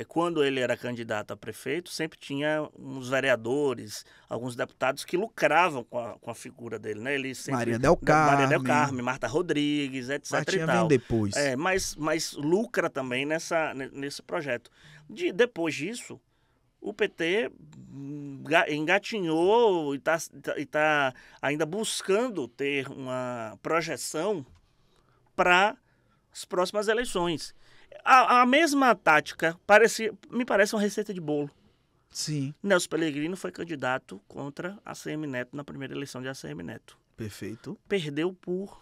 quando ele era candidato a prefeito, sempre tinha uns vereadores, alguns deputados que lucravam com a figura dele, né? Ele sempre, Maria del Carme. Maria del Carme, Marta Rodrigues, etc. Mas e tinha tal. vem depois. Mas lucra também nesse projeto. Depois disso, o PT engatinhou e está ainda buscando ter uma projeção para as próximas eleições. A mesma tática me parece uma receita de bolo. Sim, Nelson Pellegrino foi candidato contra ACM Neto na primeira eleição de ACM Neto. perfeito. Perdeu por,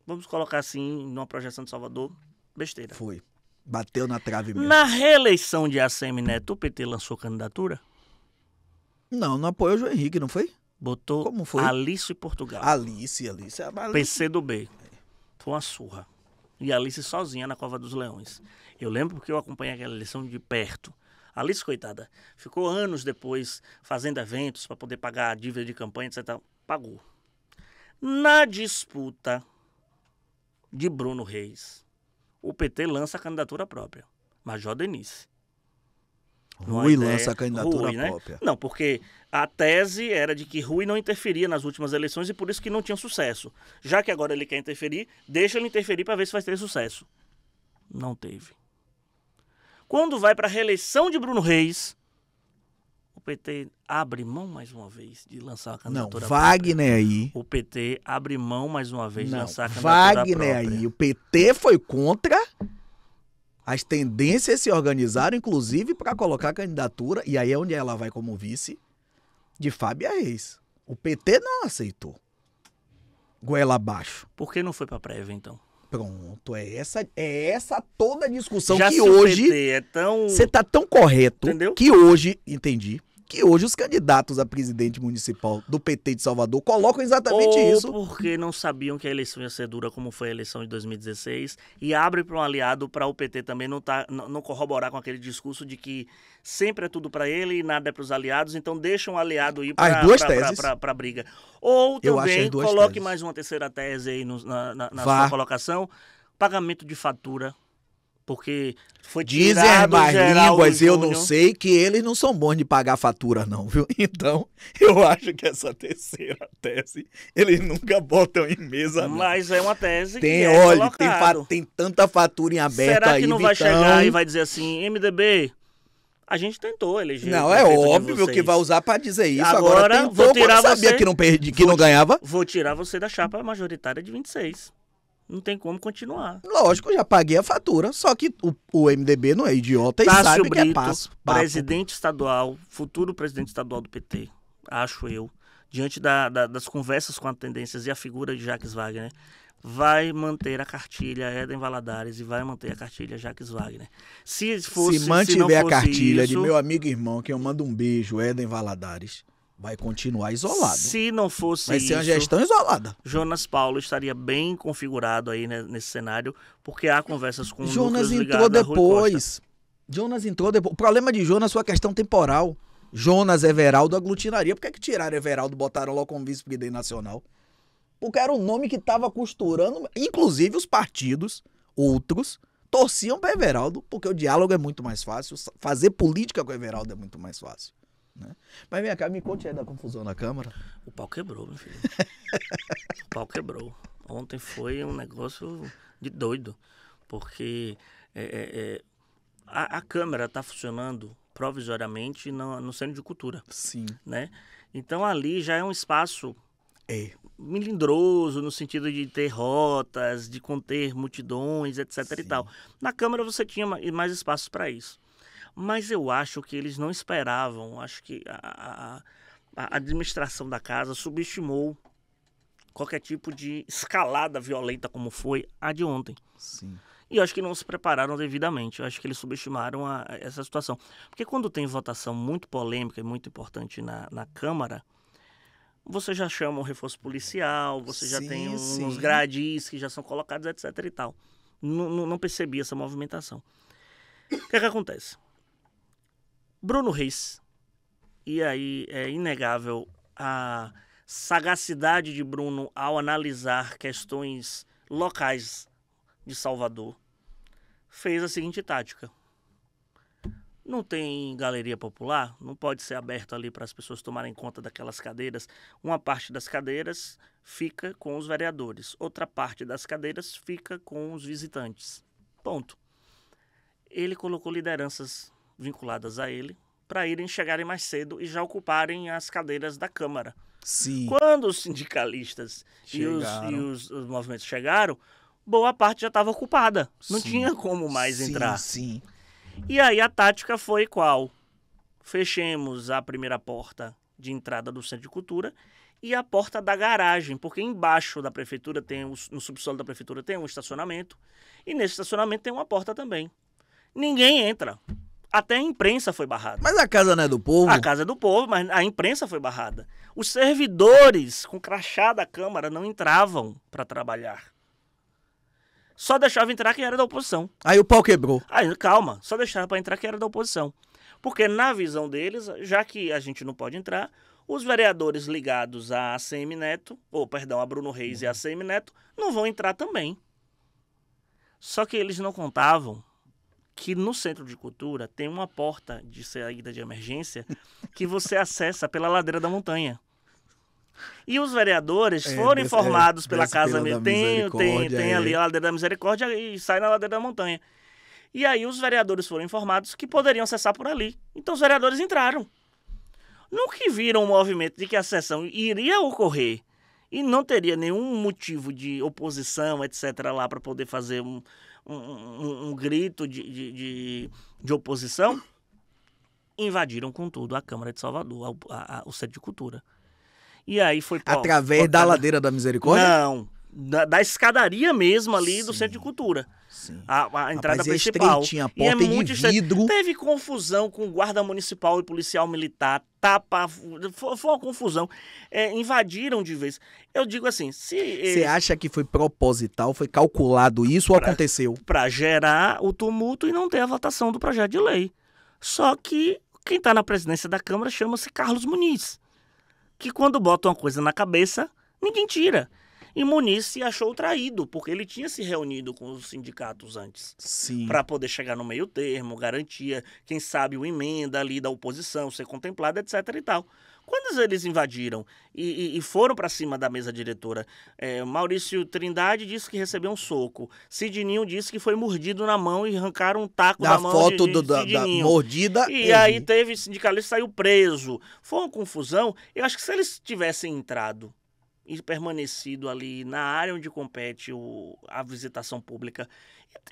vamos colocar assim, numa projeção de Salvador, besteira. Foi. Bateu na trave mesmo. Na reeleição de ACM Neto, o PT lançou candidatura? Não apoiou o João Henrique, não foi? Botou Como foi? Alice Portugal. Alice. PC do B. Foi uma surra. E a Alice sozinha na Cova dos Leões. Eu lembro porque eu acompanhei aquela eleição de perto. A Alice, coitada, ficou anos depois fazendo eventos para poder pagar a dívida de campanha, etc. Pagou. Na disputa de Bruno Reis, o PT lança a candidatura própria. Major Denise. Rui lança a candidatura própria. Não, porque a tese era de que Rui não interferia nas últimas eleições e por isso que não tinha sucesso. Já que agora ele quer interferir, deixa ele interferir para ver se vai ter sucesso. Não teve. Quando vai para a reeleição de Bruno Reis, o PT abre mão mais uma vez de lançar a candidatura própria. Wagner aí. O PT abre mão mais uma vez de lançar a candidatura Wagner própria. aí. O PT foi contra. As tendências se organizaram, inclusive, para colocar a candidatura, e aí é onde ela vai como vice, de Fábia Reis. O PT não aceitou. Goela abaixo. Por que não foi para a prévia, então? Pronto, é essa toda a discussão Já que se hoje... o PT é tão... Você tá tão correto, entendeu? Que hoje, entendi, que hoje os candidatos a presidente municipal do PT de Salvador colocam exatamente isso. Ou porque não sabiam que a eleição ia ser dura como foi a eleição de 2016 e abre para um aliado para o PT também não corroborar com aquele discurso de que sempre é tudo para ele e nada é para os aliados, então deixa um aliado ir para a briga. Ou também coloque teses. Mais uma terceira tese aí na sua colocação, pagamento de fatura. Porque foi tirado Dizem mais línguas, eu não sei, que eles não são bons de pagar fatura não, viu? Então, eu acho que essa terceira tese, eles nunca botam em mesa não. Mas é uma tese que é colocado. Tem tanta fatura em aberto aí, será que não vai chegar e vai dizer assim, MDB, a gente tentou eleger... Não, é óbvio que vai usar para dizer isso. Agora vou tirar você... sabia que não ganhava. Vou tirar você da chapa majoritária de 26. Não tem como continuar. Lógico, já paguei a fatura, só que o MDB não é idiota e Tássio sabe Brito, que é passo. Presidente estadual, futuro presidente estadual do PT, acho eu, diante das conversas com as tendências e a figura de Jacques Wagner, vai manter a cartilha Éden Valadares e vai manter a cartilha Jacques Wagner. Se mantiver a cartilha de meu amigo e irmão, que eu mando um beijo, Éden Valadares, vai continuar isolado. Se não fosse isso... Vai ser uma gestão isolada. Jonas Paulo estaria bem configurado aí nesse cenário, porque há conversas com Jonas entrou depois. Jonas entrou depois. O problema de Jonas foi a questão temporal. Jonas Everaldo aglutinaria. Por que tiraram Everaldo e botaram logo como vice-presidente nacional? Porque era um nome que estava costurando, inclusive os partidos, outros, torciam para Everaldo, porque o diálogo é muito mais fácil, fazer política com Everaldo é muito mais fácil. Né? Mas vem cá, me conte aí da confusão na Câmara. O pau quebrou, meu filho. O pau quebrou. Ontem foi um negócio de doido, porque a Câmara está funcionando provisoriamente no Centro de Cultura. Sim. Né? Então ali já é um espaço melindroso, no sentido de ter rotas, de conter multidões, etc. Sim. E tal. Na Câmara você tinha mais espaços para isso. Mas eu acho que eles não esperavam, acho que a administração da casa subestimou qualquer tipo de escalada violenta como foi a de ontem. Sim. E eu acho que não se prepararam devidamente, eu acho que eles subestimaram essa situação. Porque quando tem votação muito polêmica e muito importante na Câmara, você já chama um reforço policial, você já tem uns gradis que já são colocados, etc. e tal. Não percebi essa movimentação. O que acontece? Bruno Reis, e aí é inegável a sagacidade de Bruno ao analisar questões locais de Salvador, fez a seguinte tática. Não tem galeria popular, não pode ser aberto ali para as pessoas tomarem conta daquelas cadeiras. Uma parte das cadeiras fica com os vereadores, outra parte das cadeiras fica com os visitantes. Ponto. Ele colocou lideranças vinculadas a ele para chegarem mais cedo e já ocuparem as cadeiras da Câmara. Sim. Quando os sindicalistas e os movimentos chegaram, boa parte já estava ocupada. Não tinha como mais entrar. Sim. E aí a tática foi qual? Fechemos a primeira porta de entrada do Centro de Cultura e a porta da garagem, porque embaixo da prefeitura no subsolo da prefeitura tem um estacionamento e nesse estacionamento tem uma porta também. Ninguém entra. Até a imprensa foi barrada. Mas a casa não é do povo? A casa é do povo, mas a imprensa foi barrada. Os servidores com crachá da Câmara não entravam para trabalhar. Só deixava entrar quem era da oposição. Aí o pau quebrou. Aí, calma, só deixava para entrar quem era da oposição. Porque na visão deles, já que a gente não pode entrar, os vereadores ligados a ACM Neto, a Bruno Reis e a ACM Neto, não vão entrar também. Só que eles não contavam que no Centro de Cultura tem uma porta de saída de emergência que você acessa pela ladeira da montanha. E os vereadores foram informados pela Casa tem ali a ladeira da Misericórdia e sai na ladeira da montanha. E aí os vereadores foram informados que poderiam acessar por ali. Então os vereadores entraram. No que viram o movimento de que a sessão iria ocorrer e não teria nenhum motivo de oposição, etc., lá para poder fazer um grito de oposição, invadiram com tudo a Câmara de Salvador, o Centro de Cultura. E aí foi... Através da ladeira da Misericórdia? Não, da escadaria mesmo ali do Centro de Cultura. Sim. A entrada principal. A porta de vidro. Teve confusão com guarda municipal e policial militar, foi uma confusão. Invadiram de vez. Eu digo assim, Você acha que foi proposital, foi calculado isso ou aconteceu? Para gerar o tumulto e não ter a votação do projeto de lei. Só que quem está na presidência da Câmara chama-se Carlos Muniz, que quando bota uma coisa na cabeça, ninguém tira. E Muniz se achou traído, porque ele tinha se reunido com os sindicatos antes. Para poder chegar no meio termo, garantia, quem sabe, uma emenda ali da oposição ser contemplada, etc. e tal. Quando eles invadiram e foram para cima da mesa diretora, Maurício Trindade disse que recebeu um soco. Sidninho disse que foi mordido na mão e arrancaram um taco da mão foto da mordida. E aí teve sindicalista que saiu preso. Foi uma confusão. Eu acho que se eles tivessem entrado e permanecido ali na área onde compete a visitação pública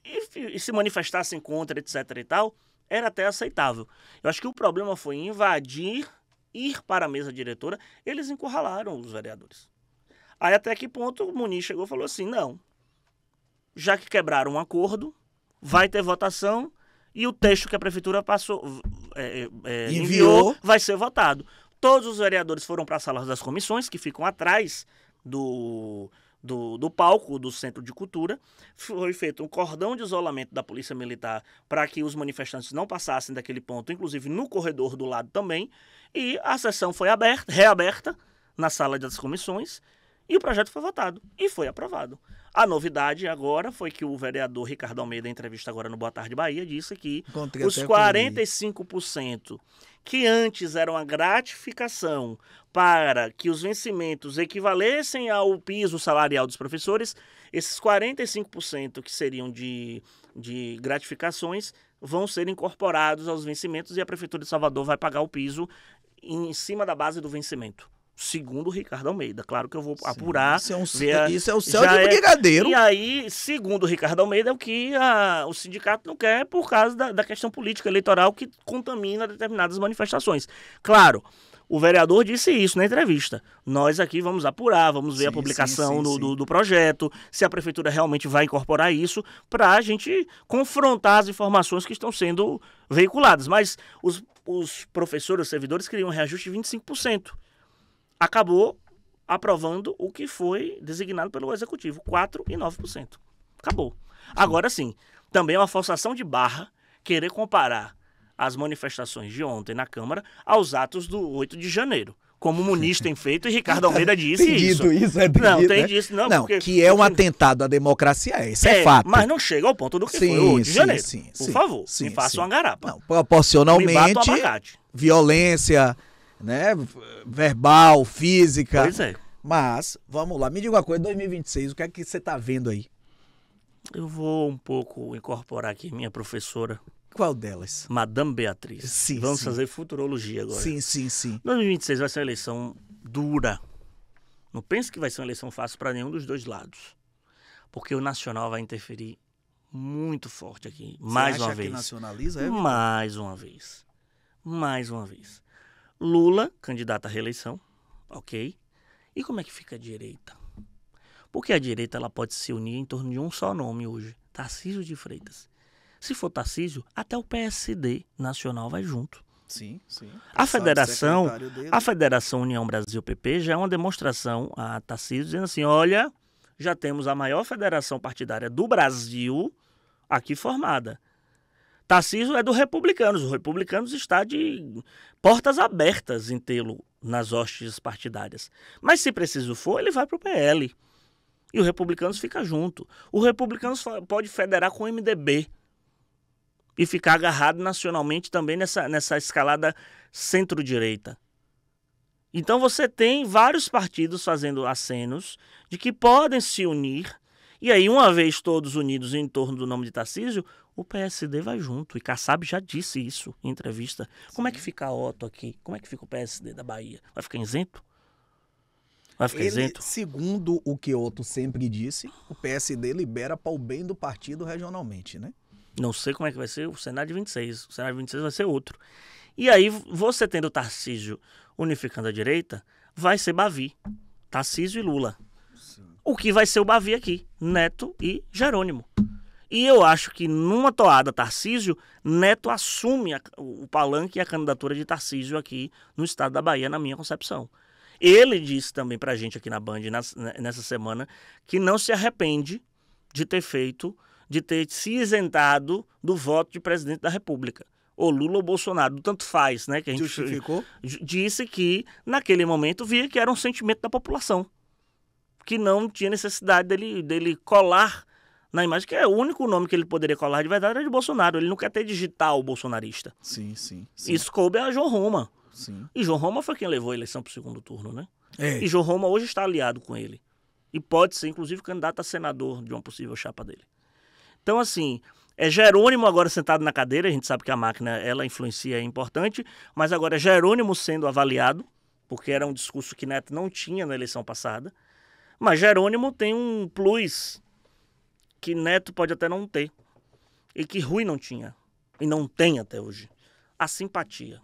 e se manifestassem contra, etc. e tal, era até aceitável. Eu acho que o problema foi invadir, ir para a mesa diretora, eles encurralaram os vereadores. Aí até que ponto o Muniz chegou e falou assim, não, já que quebraram um acordo, vai ter votação e o texto que a prefeitura enviou vai ser votado. Todos os vereadores foram para as salas das comissões, que ficam atrás do palco do Centro de Cultura. Foi feito um cordão de isolamento da Polícia Militar para que os manifestantes não passassem daquele ponto, inclusive no corredor do lado também. E a sessão foi reaberta na sala das comissões e o projeto foi votado e foi aprovado. A novidade agora foi que o vereador Ricardo Almeida, em entrevista agora no Boa Tarde Bahia, disse que os 45% que antes eram a gratificação para que os vencimentos equivalessem ao piso salarial dos professores, esses 45% que seriam de gratificações vão ser incorporados aos vencimentos e a Prefeitura de Salvador vai pagar o piso em cima da base do vencimento. Segundo o Ricardo Almeida. Claro que eu vou apurar. Isso é o céu de brigadeiro. E aí, segundo o Ricardo Almeida, é o que o sindicato não quer por causa da questão política eleitoral que contamina determinadas manifestações. Claro, o vereador disse isso na entrevista. Nós aqui vamos apurar, vamos ver a publicação do projeto, se a prefeitura realmente vai incorporar isso, para a gente confrontar as informações que estão sendo veiculadas. Mas os professores, os servidores queriam um reajuste de 25%. Acabou aprovando o que foi designado pelo Executivo, 4% e 9%. Acabou. Agora sim, também é uma forçação de barra querer comparar as manifestações de ontem na Câmara aos atos do 8 de janeiro. Como o Muniz tem feito e Ricardo Almeida disse isso. Não, tem disso. Não, porque, que é um atentado à democracia, isso é fato. Mas não chega ao ponto do que foi o 8 de janeiro. Por favor, me faça uma garapa. Não, proporcionalmente, violência, né, verbal, física. Pois é. Mas, vamos lá, me diga uma coisa, 2026, o que é que você está vendo aí? Eu vou um pouco incorporar aqui minha professora. Qual delas? Madame Beatriz. Sim, Vamos fazer futurologia agora. Sim. 2026 vai ser uma eleição dura. Não pense que vai ser uma eleição fácil para nenhum dos dois lados. Porque o nacional vai interferir muito forte aqui. Mais uma vez. Que nacionaliza? Mais uma vez. Lula, candidato à reeleição. Ok. E como é que fica a direita? Porque a direita ela pode se unir em torno de um só nome hoje. Tarcísio de Freitas. Se for Tarcísio, até o PSD nacional vai junto. Sim. A Federação União Brasil PP já é uma demonstração a Tarcísio dizendo assim, olha, já temos a maior federação partidária do Brasil aqui formada. Tarcísio é do Republicanos. O Republicanos está de portas abertas em tê-lo nas hostes partidárias. Mas se preciso for, ele vai para o PL. E o Republicanos fica junto. O Republicanos pode federar com o MDB e ficar agarrado nacionalmente também nessa escalada centro-direita. Então você tem vários partidos fazendo acenos de que podem se unir. E aí, uma vez todos unidos em torno do nome de Tarcísio, o PSD vai junto. E Kassab já disse isso em entrevista. Como é que fica a Otto aqui? Como é que fica o PSD da Bahia? Vai ficar isento? Vai ficar isento? Segundo o que Otto sempre disse, o PSD libera para o bem do partido regionalmente, né? Não sei como é que vai ser o Senado de 26. O Senado de 26 vai ser outro. E aí, você tendo Tarcísio unificando a direita, vai ser Bavi, Tarcísio e Lula. Sim. O que vai ser o Bavi aqui? Neto e Jerônimo. E eu acho que numa toada Tarcísio, Neto assume o palanque e a candidatura de Tarcísio aqui no estado da Bahia, na minha concepção. Ele disse também pra gente aqui na Band nessa semana que não se arrepende de ter se isentado do voto de presidente da República. Ou Lula ou Bolsonaro, tanto faz, né? Que a gente justificou? Disse que, naquele momento, via que era um sentimento da população. Que não tinha necessidade dele colar na imagem, que é o único nome que ele poderia colar de verdade era de Bolsonaro. Ele não quer ter digital bolsonarista. Sim. Isso coube a João Roma. Sim. E João Roma foi quem levou a eleição para o segundo turno, né? É. E João Roma hoje está aliado com ele. E pode ser, inclusive, candidato a senador de uma possível chapa dele. Então, assim, é Jerônimo agora sentado na cadeira. A gente sabe que a máquina, ela influencia, é importante. Mas agora é Jerônimo sendo avaliado, porque era um discurso que Neto não tinha na eleição passada. Mas Jerônimo tem um plus que Neto pode até não ter. E que Rui não tinha. E não tem até hoje. A simpatia.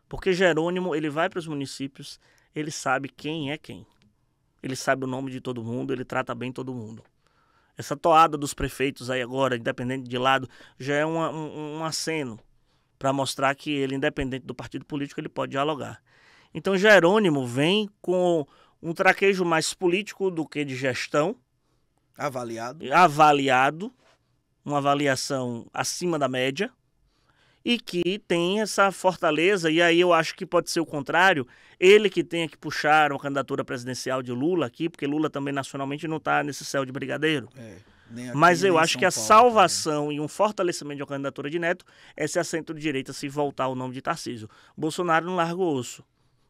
Porque Jerônimo, ele vai para os municípios, ele sabe quem é quem. Ele sabe o nome de todo mundo, ele trata bem todo mundo. Essa toada dos prefeitos aí agora, independente de lado, já é um aceno para mostrar que ele, independente do partido político, ele pode dialogar. Então Jerônimo vem com um traquejo mais político do que de gestão. Avaliado. Uma avaliação acima da média. E que tem essa fortaleza, e aí eu acho que pode ser o contrário, ele que tenha que puxar uma candidatura presidencial de Lula aqui, porque Lula também nacionalmente não está nesse céu de brigadeiro. Mas eu acho que a salvação e um fortalecimento de uma candidatura de Neto é se a centro-direita se voltar ao nome de Tarcísio. Bolsonaro não larga o osso.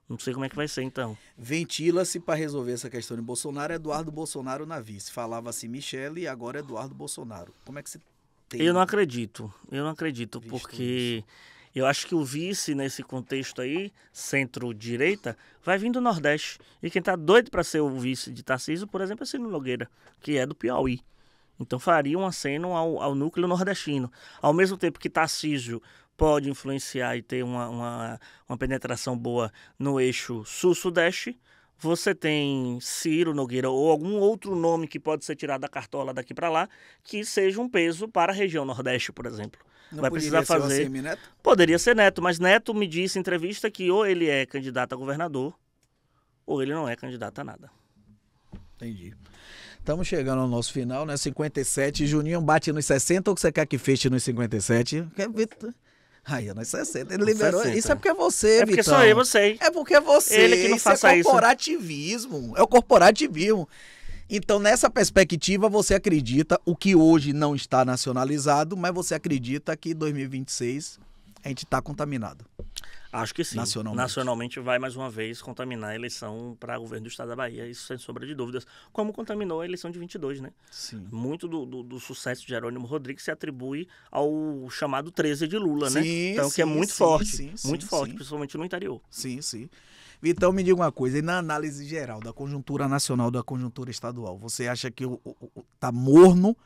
Não sei como é que vai ser, então. Ventila-se para resolver essa questão de Bolsonaro, Eduardo Bolsonaro na vice. Falava-se Michele e agora Eduardo Bolsonaro. Como é que se... Eu não acredito, porque eu acho que o vice nesse contexto aí, centro-direita, vai vir do Nordeste. E quem tá doido para ser o vice de Tarcísio, por exemplo, é Ciro Nogueira, que é do Piauí. Então faria um aceno ao núcleo nordestino. Ao mesmo tempo que Tarcísio pode influenciar e ter uma penetração boa no eixo sul-sudeste, você tem Ciro Nogueira ou algum outro nome que pode ser tirado da cartola daqui para lá, que seja um peso para a região Nordeste, por exemplo. Não vai precisar fazer. Neto? Poderia ser Neto, mas Neto me disse em entrevista que ou ele é candidato a governador ou ele não é candidato a nada. Entendi. Estamos chegando ao nosso final, né? 57. Juninho bate nos 60 ou você quer que feche nos 57? Aí, nos 60. Ele liberou. 60. Isso é porque é você, Vitão. É porque sou eu, você. É porque é você. Ele que não faça isso. É corporativismo. É o corporativismo. Então, nessa perspectiva, você acredita o que hoje não está nacionalizado, mas você acredita que em 2026 a gente está contaminado. Acho que sim. Nacionalmente vai mais uma vez contaminar a eleição para governo do estado da Bahia, isso sem sombra de dúvidas. Como contaminou a eleição de 22, né? Sim. Muito do sucesso de Jerônimo Rodrigues se atribui ao chamado 13 de Lula, né? Então, que é muito forte, principalmente no interior. Sim. Vitão, me diga uma coisa, e na análise geral da conjuntura nacional, da conjuntura estadual, você acha que tá morno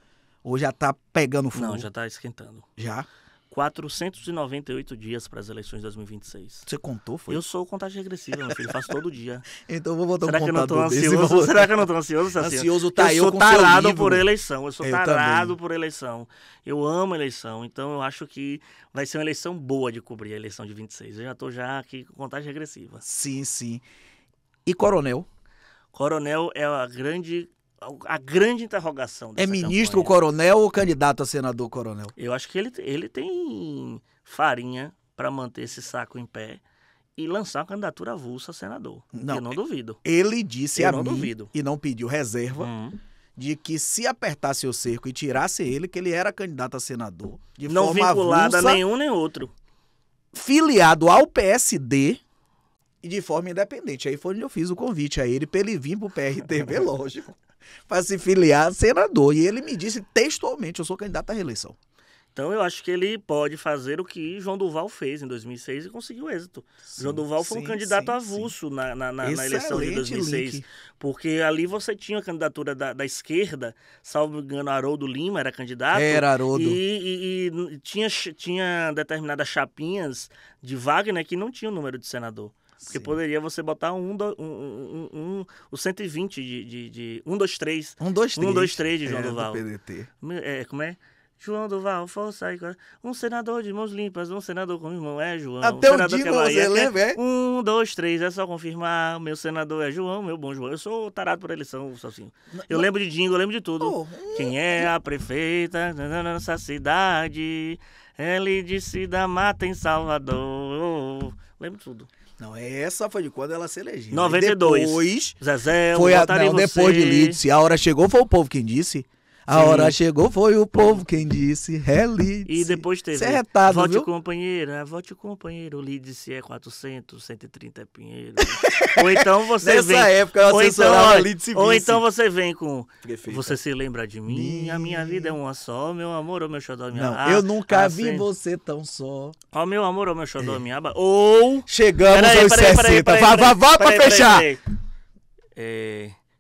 ou já tá pegando fogo? Não, já tá esquentando. Já? 498 dias para as eleições de 2026. Você contou, foi? Eu sou contagem regressiva, meu filho, faço todo dia. Então vou botar Será um contador desse. Será que eu não tô ansioso, Sacinho? Ansioso tá eu sou com seu livro. tarado por eleição, eu sou Eu tarado também. por eleição. Eu amo eleição, então eu acho que vai ser uma eleição boa de cobrir a eleição de 26. Eu já tô aqui com contagem regressiva. Sim. E Coronel? Coronel é a grande a grande interrogação dessa É ministro campanha. coronel ou candidato a senador coronel? Eu acho que ele tem farinha para manter esse saco em pé e lançar uma candidatura avulsa a senador. Não, eu não duvido. Ele disse Eu a não mim, duvido. e não pediu reserva, de que se apertasse o cerco e tirasse ele, que ele era candidato a senador, de Não forma vinculado a avulsa, nenhum nem outro. filiado ao PSD e de forma independente. Aí foi onde eu fiz o convite a ele para ele vir pro PRTB, lógico, para se filiar a senador. E ele me disse textualmente, eu sou candidato à reeleição. Então eu acho que ele pode fazer o que João Duval fez em 2006 e conseguiu êxito. João Duval foi um candidato avulso na eleição de 2006. Link. Porque ali você tinha a candidatura da esquerda, salvo engano, Haroldo Lima era candidato. Era Haroldo. E tinha determinadas chapinhas de Wagner que não tinha o número de senador. Porque poderia você botar o 120 de 1, 2, 3. 1, 2, 3. 1, 2, 3 de João Duval. Do PDT. Como é? João Duval, força aí. Um senador de mãos limpas, um senador com irmão é João. Até o Dino, você lembra, é? 1, 2, 3, é só confirmar. Meu senador é João, meu bom João. Eu sou tarado por eleição, sozinho. Eu lembro de Dingo, eu lembro de tudo. Quem é a prefeita da nossa cidade? Ele disse da Mata em Salvador. Lembro de tudo. Não, essa foi de quando ela se elegeu. 92. Depois, Zezé, foi não, depois de Lídice. A hora chegou, foi o povo quem disse. A hora chegou, foi o povo quem disse. É Lídice. E depois teve. Isso é retado, vote viu? Companheira, vote companheiro. Lídice é 400, 130 é Pinheiro. Ou então você Nessa vem. época eu assessorava Lídice Ou vice. então você vem com. Prefeita. Você se lembra de mim? A minha vida é uma só. Meu amor, ou meu xodó, minha Não, eu nunca vi você tão só. Ó, meu amor, ou meu xodó, minha aba. Ou. Chegamos aos 60. Vá pra fechar.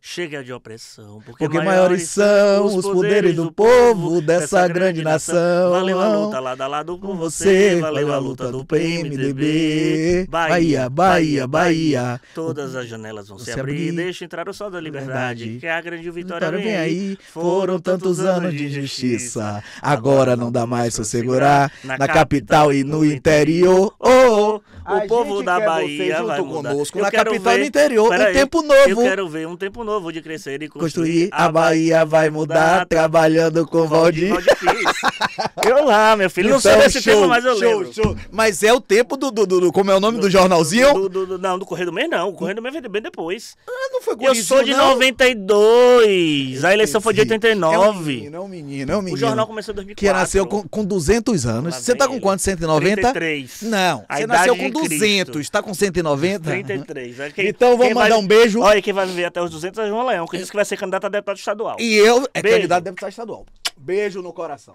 Chega de opressão, porque maiores são os poderes do povo dessa grande nação. Valeu a luta lado a lado com você, valeu a luta do PMDB. Bahia, Bahia, Bahia. Todas as janelas vão se abrir, deixa entrar o sol da liberdade, que a grande vitória vem aí. Foram tantos anos de injustiça, agora não dá mais pra segurar. Na capital e no interior, o povo da Bahia vai mudar. Conosco. Na capital e no interior, um tempo novo. Eu quero ver um tempo novo de crescer e construir. A Bahia vai mudar, trabalhando com Valdir. Eu lá, meu filho. Não sei desse tempo, mas eu lembro. Show. Mas é o tempo do como é o nome do jornalzinho? Não, do Correio do Mês não. O Correio do Mês veio bem depois. Não foi Eu sou de 92. A eleição foi de 89. É um menino. O jornal começou em 2004. Que nasceu com 200 anos. Você tá com quanto? 190? 33. Não, você nasceu com 200. Tá com 190? 33. Então vamos mandar um beijo. Olha, quem vai viver até os 200 é João Leão, que disse que vai ser candidato a deputado estadual. E eu candidato a deputado estadual. Beijo no coração.